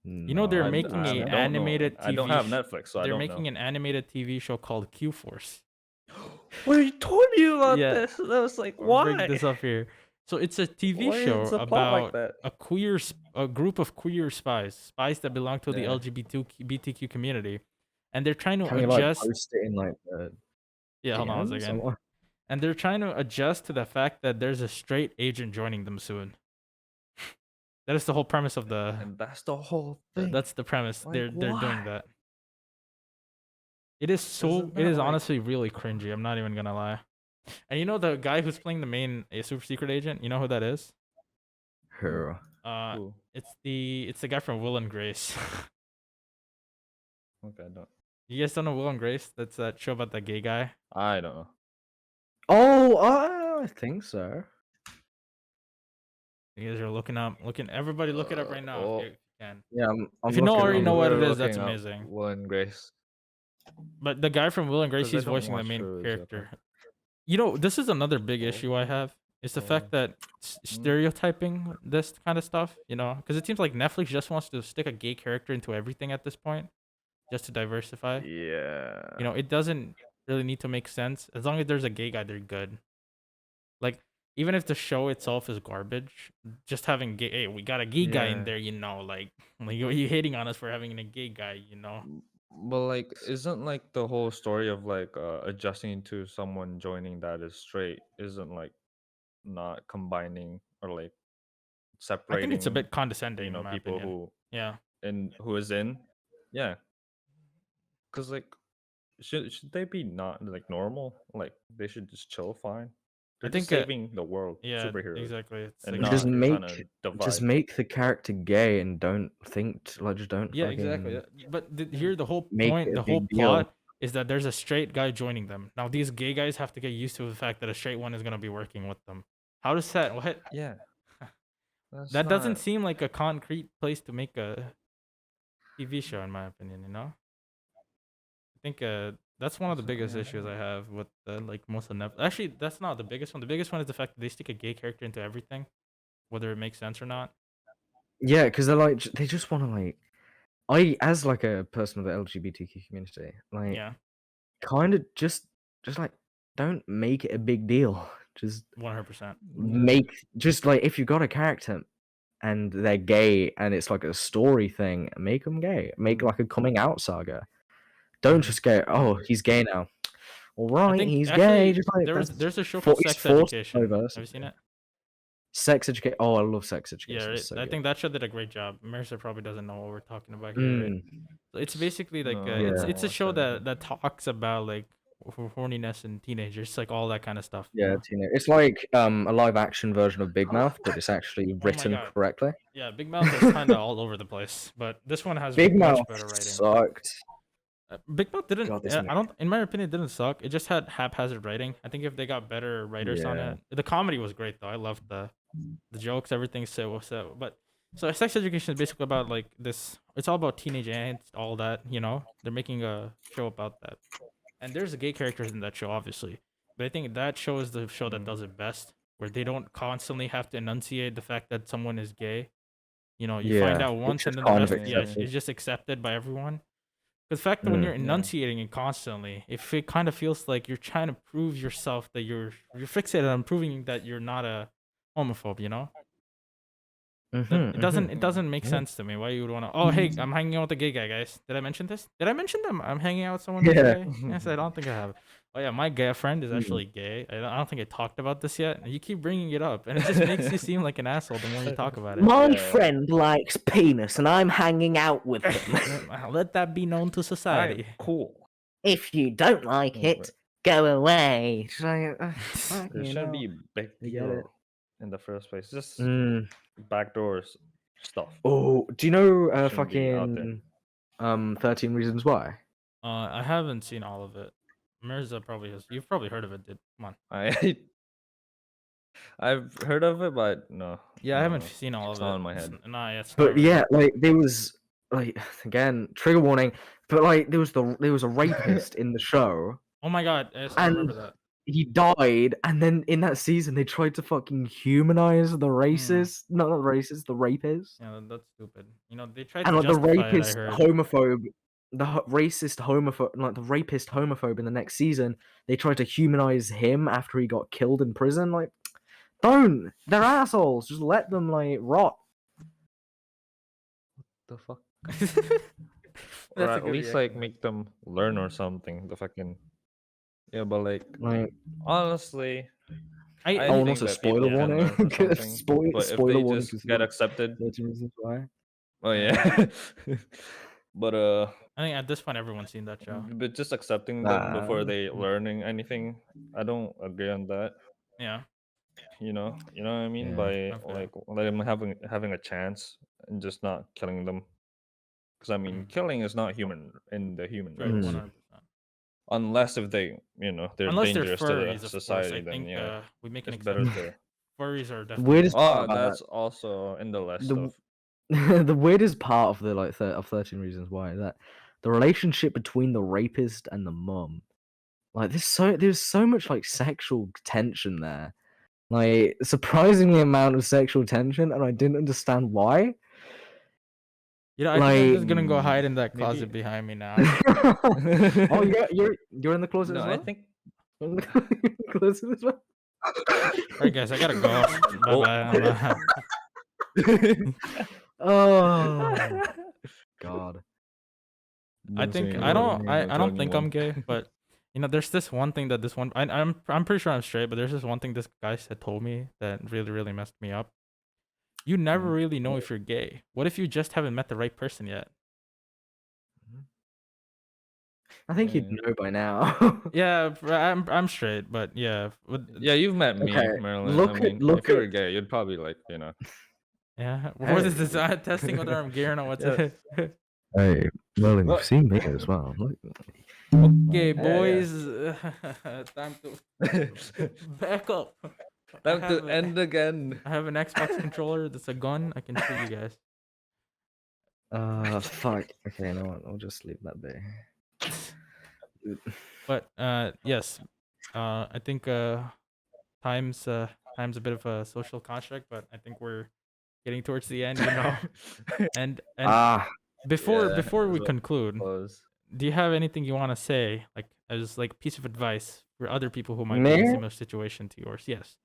Speaker 2: No,
Speaker 3: You know they're
Speaker 1: I-
Speaker 3: making
Speaker 1: I
Speaker 3: a
Speaker 1: don't know.
Speaker 3: animated TV
Speaker 1: I don't have Netflix, so I
Speaker 3: they're
Speaker 1: don't
Speaker 3: making
Speaker 1: know.
Speaker 3: an animated TV show called Q Force.
Speaker 1: Well, you told me about
Speaker 3: Yeah.
Speaker 1: this. And I was like,
Speaker 3: I'll
Speaker 1: why?
Speaker 3: bring this up here. So it's a TV
Speaker 1: Why
Speaker 3: show
Speaker 1: is the plot like
Speaker 3: about
Speaker 1: that?
Speaker 3: a group of queer spies that belong to the
Speaker 1: Yeah.
Speaker 3: LGBTQ community, and they're trying to
Speaker 2: Can you like
Speaker 3: adjust.
Speaker 2: post it in like the
Speaker 3: Yeah, hold on a
Speaker 2: DMs
Speaker 3: second.
Speaker 2: or-
Speaker 3: And they're trying to adjust to the fact that there's a straight agent joining them soon. That is the whole premise of the.
Speaker 1: And that's the whole thing.
Speaker 3: That's the premise.
Speaker 1: Like,
Speaker 3: They're doing
Speaker 1: why?
Speaker 3: that. It is so.
Speaker 1: Isn't
Speaker 3: It
Speaker 1: that
Speaker 3: is
Speaker 1: like-
Speaker 3: honestly really cringy. I'm not even gonna lie. And you know the guy who's playing the main super secret agent. You know who that is?
Speaker 2: Who?
Speaker 1: Ooh,
Speaker 3: It's the guy from Will and Grace.
Speaker 1: okay, I don't.
Speaker 3: You guys don't know Will and Grace? That's that show about the gay guy.
Speaker 1: I don't know.
Speaker 2: Oh, I think so.
Speaker 3: You guys are looking. Everybody, look it up right now
Speaker 1: Oh.
Speaker 3: if you can.
Speaker 2: Yeah, I'm
Speaker 3: If you know
Speaker 2: looking-
Speaker 3: already
Speaker 2: I'm
Speaker 3: know what it
Speaker 1: We're
Speaker 3: is, that's
Speaker 1: looking up
Speaker 3: amazing.
Speaker 1: Will and Grace.
Speaker 3: But the guy from Will and Grace,
Speaker 1: 'Cause I
Speaker 3: he's
Speaker 1: don't
Speaker 3: voicing the
Speaker 1: watch
Speaker 3: main
Speaker 1: shows,
Speaker 3: character. You know, this is another big issue I have. It's the fact that stereotyping this kind of stuff, you know, because it seems like Netflix just wants to stick a gay character into everything at this point, just to diversify.
Speaker 1: Yeah.
Speaker 3: You know, it doesn't really need to make sense. As long as there's a gay guy, they're good. Like, even if the show itself is garbage, just having gay, hey, we got a gay guy in
Speaker 1: Yeah.
Speaker 3: there, you know, like you hating on us for having a gay guy, you know.
Speaker 1: But like, isn't like the whole story of like adjusting to someone joining that is straight isn't like not combining or like
Speaker 3: I
Speaker 1: separating?
Speaker 3: think it's a bit condescending,
Speaker 1: you know,
Speaker 3: in my
Speaker 1: people
Speaker 3: opinion. Yeah.
Speaker 1: who is in, yeah. Cause like, should they be not like normal? Like they should just chill, fine. They're
Speaker 3: think,
Speaker 1: just saving the world,
Speaker 3: Yeah,
Speaker 1: superheroes,
Speaker 3: exactly. It's
Speaker 1: and
Speaker 3: like,
Speaker 1: not
Speaker 2: Just
Speaker 1: trying
Speaker 2: make
Speaker 1: to
Speaker 2: just
Speaker 1: divide.
Speaker 2: make the character gay and don't think just don't.
Speaker 3: yeah,
Speaker 2: fucking
Speaker 3: exactly. But here, the whole
Speaker 2: make
Speaker 3: point,
Speaker 2: it a
Speaker 3: the whole
Speaker 2: big deal.
Speaker 3: plot is that there's a straight guy joining them. Now, these gay guys have to get used to the fact that a straight one is gonna be working with them. How does that? What?
Speaker 1: Yeah. That's
Speaker 3: That doesn't
Speaker 1: not-
Speaker 3: seem like a concrete place to make a TV show, in my opinion. You know. I think that's one of the biggest issues I have with like most of Netflix. Actually, that's not the biggest one. The biggest one is the fact that they stick a gay character into everything, whether it makes sense or not.
Speaker 2: Yeah, because they're like they just want to like. I as like a person of the LGBTQ community, like
Speaker 3: Yeah,
Speaker 2: kind of just like don't make it a big deal. Just
Speaker 3: 100%.
Speaker 2: make just like if you got a character and they're gay and it's like a story thing, make them gay. Make like a coming out saga. Don't just go, oh, he's gay now. All right,
Speaker 3: think
Speaker 2: he's
Speaker 3: actually
Speaker 2: gay. Just like
Speaker 3: there's a show called
Speaker 2: it's
Speaker 3: Sex
Speaker 2: forced
Speaker 3: Education. Have
Speaker 2: diversity.
Speaker 3: you seen it?
Speaker 2: Sex education. Oh, I love sex
Speaker 3: Yeah,
Speaker 2: education.
Speaker 3: right.
Speaker 2: It's so
Speaker 3: I
Speaker 2: good.
Speaker 3: think that show did a great job. Mercer probably doesn't know what we're talking about here. Right?
Speaker 2: Mm,
Speaker 3: So it's basically like
Speaker 1: No,
Speaker 3: it's a
Speaker 1: I
Speaker 3: show
Speaker 1: don't.
Speaker 3: that talks about like horniness in teenagers, like all that kind of stuff. you
Speaker 2: yeah,
Speaker 3: know?
Speaker 2: Tina. It's like a live action version of Big Mouth, but it's actually written
Speaker 3: God.
Speaker 2: correctly.
Speaker 3: Yeah, Big Mouth is kind of all over the place, but this one has
Speaker 2: Big
Speaker 3: much
Speaker 2: Mouth
Speaker 3: better writing.
Speaker 2: sucked.
Speaker 3: Big Mouth didn't.
Speaker 2: God, this
Speaker 3: I don't. In my opinion, it didn't suck. It just had haphazard writing. I think if they got better writers on
Speaker 2: Yeah.
Speaker 3: it, the comedy was great though. I loved the jokes, everything. So. But so sex education is basically about like this. It's all about teenage angst, all that. You know, they're making a show about that, and there's gay characters in that show, obviously. But I think that show is the show that does it best, where they don't constantly have to enunciate the fact that someone is gay. You know, you find
Speaker 2: Yeah,
Speaker 3: out
Speaker 2: it's
Speaker 3: once, and
Speaker 2: just
Speaker 3: then the
Speaker 2: kind of
Speaker 3: rest, yeah,
Speaker 2: accepted.
Speaker 3: it's just accepted by everyone. The fact that when you're
Speaker 1: yeah.
Speaker 3: enunciating it constantly, if it kind of feels like you're trying to prove yourself that you're fixated on proving that you're not a homophobe, you know? It doesn't make sense to me why you would want to. Oh, hey, I'm hanging out with a gay guy, guys. Did I mention this? Did I mention them? I'm hanging out with someone who's
Speaker 2: Yeah.
Speaker 3: gay. Yes, I don't think I have. Oh yeah, my gay friend is actually gay. I don't think I talked about this yet. And you keep bringing it up, and it just makes you seem like an asshole the more you talk about it.
Speaker 2: My
Speaker 1: Yeah.
Speaker 2: friend likes penis, and I'm hanging out with him.
Speaker 3: Let that be known to society.
Speaker 1: Cool.
Speaker 2: If you don't like
Speaker 1: Yeah,
Speaker 2: it, go away. It's like,
Speaker 1: There
Speaker 2: you
Speaker 1: shouldn't
Speaker 2: know.
Speaker 1: be a big
Speaker 2: I get it.
Speaker 1: deal in the first place. Just
Speaker 2: Mm.
Speaker 1: backdoors stuff.
Speaker 2: Oh, do you know
Speaker 1: Shouldn't be out there.
Speaker 2: fucking 13 Reasons Why?
Speaker 3: I haven't seen all of it. Mirza probably has. You've probably heard of it, dude. Come on.
Speaker 1: I've heard of it, but no.
Speaker 3: Yeah, I haven't
Speaker 1: no,
Speaker 3: seen all
Speaker 1: it's
Speaker 3: of it.
Speaker 1: not in my head.
Speaker 3: Nah, it's
Speaker 2: But
Speaker 3: not really.
Speaker 2: yeah, like there was like again trigger warning, but like there was a rapist in the show.
Speaker 3: Oh my god, yes, I remember
Speaker 2: And
Speaker 3: that.
Speaker 2: he died, and then in that season they tried to fucking humanize the racist, not the racist, the rapist,
Speaker 3: Yeah, that's stupid. You know, they tried
Speaker 2: and
Speaker 3: to
Speaker 2: like the
Speaker 3: justify it, I
Speaker 2: rapist
Speaker 3: heard.
Speaker 2: homophobe, racist homophobe, like the rapist homophobe in the next season. They tried to humanize him after he got killed in prison. Like, don't! They're assholes. Just let them like rot.
Speaker 1: The fuck? Or
Speaker 3: That's a
Speaker 1: at
Speaker 3: good
Speaker 1: least
Speaker 3: reaction.
Speaker 1: like make them learn or something. The fucking yeah, but like
Speaker 2: Like,
Speaker 1: honestly,
Speaker 3: I
Speaker 1: I
Speaker 2: oh, and
Speaker 1: think
Speaker 2: also
Speaker 1: that people
Speaker 2: spoiler
Speaker 1: can
Speaker 2: warning.
Speaker 1: learn from something. But if
Speaker 2: Spoiler
Speaker 1: they
Speaker 2: warning
Speaker 1: just
Speaker 2: because
Speaker 1: get accepted,
Speaker 2: 13 Reasons Why.
Speaker 1: oh yeah. But
Speaker 3: I think at this point everyone's seen that show.
Speaker 1: but just accepting them before they learning anything, I don't agree on that.
Speaker 3: Yeah.
Speaker 1: You know what I mean?
Speaker 2: Yeah.
Speaker 1: By
Speaker 3: Okay.
Speaker 1: like let them having a chance and just not killing them. Because I mean, killing is not human in the human
Speaker 3: Right,
Speaker 1: rights.
Speaker 3: 100%.
Speaker 1: Unless if they, they're
Speaker 3: Unless they're
Speaker 1: dangerous to
Speaker 3: furries,
Speaker 1: the
Speaker 3: of course.
Speaker 1: society,
Speaker 3: I
Speaker 1: then
Speaker 3: think
Speaker 1: yeah,
Speaker 3: we make an
Speaker 1: it's better
Speaker 3: exception.
Speaker 1: to.
Speaker 3: Furries are
Speaker 2: The
Speaker 3: definitely.
Speaker 2: weirdest part
Speaker 1: Oh,
Speaker 2: about
Speaker 1: that's also in the list
Speaker 2: the
Speaker 1: of.
Speaker 2: the weirdest part of the of 13 Reasons Why is that the relationship between the rapist and the mum, like there's so much like sexual tension there, like surprisingly amount of sexual tension, and I didn't understand why.
Speaker 3: You know, I think I'm
Speaker 2: Like,
Speaker 3: just gonna go hide in that closet
Speaker 1: Maybe.
Speaker 3: behind me now.
Speaker 2: oh, you're in the closet
Speaker 1: No,
Speaker 2: as
Speaker 1: I
Speaker 2: well.
Speaker 1: think.
Speaker 2: You're in the closet as well.
Speaker 3: Alright, guys, I gotta go. Bye
Speaker 1: Oh.
Speaker 3: bye.
Speaker 2: Oh God.
Speaker 3: I think I don't think I'm gay, but you know, there's this one thing that I'm pretty sure I'm straight, but there's this one thing this guy said told me that really really messed me up. You never really know if you're gay. What if you just haven't met the right person yet?
Speaker 2: I think you'd know by now.
Speaker 3: Yeah, I'm straight, but yeah,
Speaker 1: Yeah, you've met me,
Speaker 2: Okay,
Speaker 1: Мерлин.
Speaker 2: look
Speaker 1: I
Speaker 2: at-
Speaker 1: mean,
Speaker 2: look
Speaker 1: if you were
Speaker 2: at-
Speaker 1: gay, you'd probably like,
Speaker 3: yeah. What is
Speaker 2: Hey.
Speaker 3: this? Testing whether I'm gay or not. What's
Speaker 1: Yeah.
Speaker 3: it?
Speaker 2: Hey, Merlin,
Speaker 1: Look.
Speaker 2: you've seen me as well.
Speaker 3: Okay,
Speaker 1: Yeah,
Speaker 3: boys. Time to back up.
Speaker 1: Time
Speaker 3: I
Speaker 1: to
Speaker 3: have a-
Speaker 1: end again.
Speaker 3: I have an Xbox controller that's a gun. I can shoot you guys.
Speaker 2: Fuck. Okay, no, I'll just leave that be.
Speaker 3: But yes, I think time's a bit of a social construct, but I think we're getting towards the end, you know. And before
Speaker 1: Yeah,
Speaker 3: we
Speaker 1: so-
Speaker 3: conclude,
Speaker 1: Close.
Speaker 3: do you have anything you want to say, like as like piece of advice for other people who might be in a
Speaker 2: Me?
Speaker 3: similar situation to yours? Yes.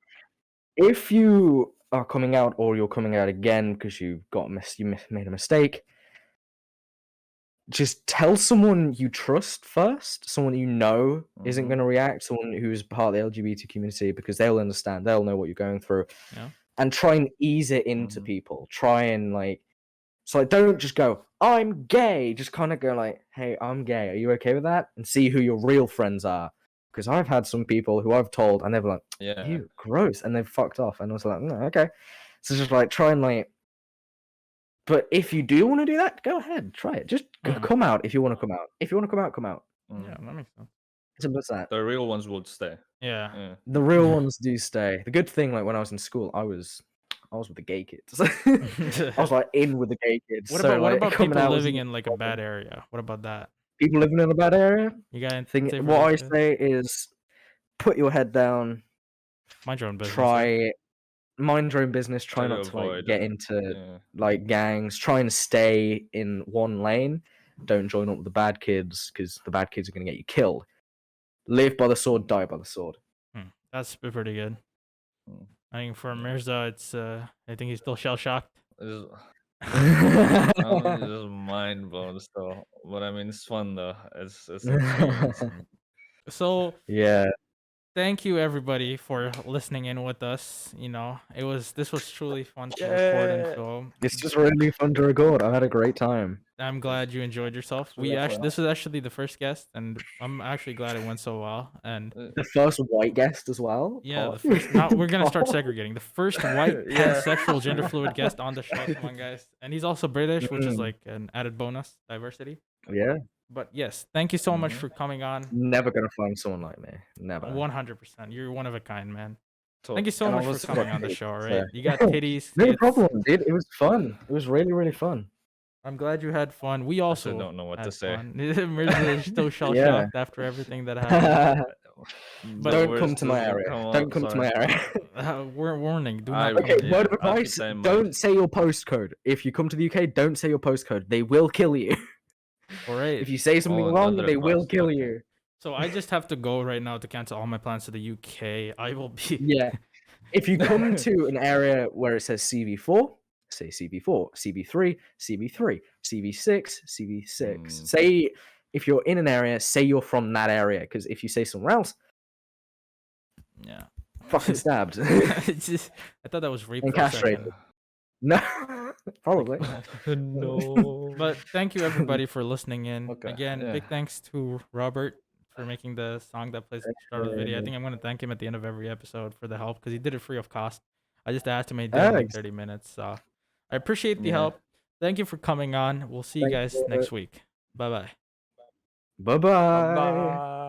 Speaker 2: If you are coming out or you're coming out again because you made a mistake, just tell someone you trust first, someone you know isn't
Speaker 1: Mhm.
Speaker 2: going to react, someone who's part of the LGBT community, because they'll understand, they'll know what you're going through.
Speaker 3: Yeah.
Speaker 2: And try and ease it into
Speaker 1: Mhm.
Speaker 2: people. Try and don't just go, I'm gay. Just kind of go like, hey, I'm gay. Are you okay with that? And see who your real friends are. Because I've had some people who I've told and they're like,
Speaker 1: Yeah.
Speaker 2: ew, gross. And they've fucked off. And I was like, no, okay. So just like try and but if you do want to do that, go ahead, try it. Just come out if you want to come out. If you want to come out, come out.
Speaker 1: Mm.
Speaker 3: Yeah, that makes sense.
Speaker 2: Simple as that.
Speaker 1: The real ones would stay.
Speaker 3: Yeah.
Speaker 1: Yeah.
Speaker 2: The real ones do stay. The good thing, like when I was in school, I was with the gay kids. I was like in with the gay kids.
Speaker 3: What
Speaker 2: so,
Speaker 3: about
Speaker 2: like, coming
Speaker 3: people
Speaker 2: out
Speaker 3: living
Speaker 2: wasn't
Speaker 3: in like a bad area? What about that?
Speaker 2: people living in a bad area?
Speaker 3: You got
Speaker 2: Thing.
Speaker 3: anything
Speaker 2: What I
Speaker 3: for that?
Speaker 2: say is, put your head down.
Speaker 3: Mind your own business.
Speaker 2: Try mind your own business. Try
Speaker 1: Try to
Speaker 2: not to
Speaker 1: avoid
Speaker 2: get
Speaker 1: it.
Speaker 2: into
Speaker 1: Yeah.
Speaker 2: like gangs. Try and stay in one lane. Don't join up with the bad kids because the bad kids are gonna get you killed. Live by the sword, die by the sword.
Speaker 3: That's pretty good.
Speaker 1: Mm.
Speaker 3: I think for Mirza, it's I think he's still shell shocked.
Speaker 1: I'm just mind blown still. But I mean, it's fun though. It's an experience. And
Speaker 3: So
Speaker 2: Yeah.
Speaker 3: thank you everybody for listening in with us. This was truly fun to record and
Speaker 2: Yeah.
Speaker 3: film.
Speaker 2: It's just really fun to record. I had a great time.
Speaker 3: I'm glad you enjoyed yourself. This was actually the first guest, and I'm actually glad it went so well. And
Speaker 2: The first white guest as well.
Speaker 3: yeah, the
Speaker 2: Pot.
Speaker 3: first. Now we're gonna start segregating. The first white
Speaker 2: Yeah.
Speaker 3: pansexual gender fluid guest on the show. Come on, guys. And he's also British, which is
Speaker 2: Mm.
Speaker 3: like an added bonus, diversity.
Speaker 2: Yeah.
Speaker 3: But yes, thank you so much
Speaker 1: Mhm.
Speaker 3: for coming on.
Speaker 2: Never gonna find someone like me. Never.
Speaker 3: 100%. You're one of a kind, man.
Speaker 1: So-
Speaker 3: Thank you so
Speaker 2: And I
Speaker 3: much for
Speaker 2: was
Speaker 3: coming
Speaker 2: fucking
Speaker 3: on the
Speaker 2: hate,
Speaker 3: show. All
Speaker 2: so-
Speaker 3: right, you got titties.
Speaker 2: No
Speaker 3: tits.
Speaker 2: problem, dude. It was fun. It was really, really fun.
Speaker 3: I'm glad you had fun. We also
Speaker 1: don't know what to
Speaker 3: had
Speaker 1: say.
Speaker 3: fun. Mirza is still shell
Speaker 2: Yeah.
Speaker 3: shocked after everything that happened.
Speaker 1: But
Speaker 2: Don't
Speaker 1: where's
Speaker 2: come to
Speaker 1: this
Speaker 2: my
Speaker 1: gonna
Speaker 2: area.
Speaker 1: come
Speaker 2: Don't
Speaker 1: up?
Speaker 2: come to
Speaker 1: Sorry.
Speaker 2: my area.
Speaker 3: Warning. Do
Speaker 1: I
Speaker 3: not.
Speaker 1: will-
Speaker 2: Okay,
Speaker 3: come
Speaker 1: Yeah,
Speaker 2: word of
Speaker 1: I'll keep
Speaker 2: advice:
Speaker 1: that in mind.
Speaker 2: don't say your postcode. If you come to the UK, don't say your postcode. They will kill you.
Speaker 3: All right.
Speaker 2: If you say something
Speaker 1: Oh,
Speaker 2: wrong,
Speaker 1: another
Speaker 2: they will
Speaker 1: advice,
Speaker 2: kill
Speaker 1: okay.
Speaker 2: you.
Speaker 3: So I just have to go right now to cancel all my plans to the UK. I will be.
Speaker 2: Yeah. If you come to an area where it says CV4, say CV4, CB3, CB3, CV6, CV6.
Speaker 1: Mm.
Speaker 2: Say if you're in an area, say you're from that area, because if you say somewhere else,
Speaker 3: Yeah.
Speaker 2: fucking stabbed.
Speaker 3: It's just, I thought that was rape
Speaker 2: And
Speaker 3: for a
Speaker 2: castrated.
Speaker 3: second.
Speaker 2: No, probably.
Speaker 1: No.
Speaker 3: But thank you everybody for listening in.
Speaker 1: Okay,
Speaker 3: Again,
Speaker 1: yeah.
Speaker 3: big thanks to Robert for making the song that plays at the start of the video. I think I'm gonna thank him at the end of every episode for the help because he did it free of cost. I just asked him and he did it in like
Speaker 2: Thanks.
Speaker 3: 30 minutes. So I appreciate the
Speaker 1: Yeah.
Speaker 3: help. Thank you for coming on. We'll see you
Speaker 2: Thank
Speaker 3: guys
Speaker 2: you.
Speaker 3: next week. Bye bye.
Speaker 2: Bye bye.
Speaker 1: Bye.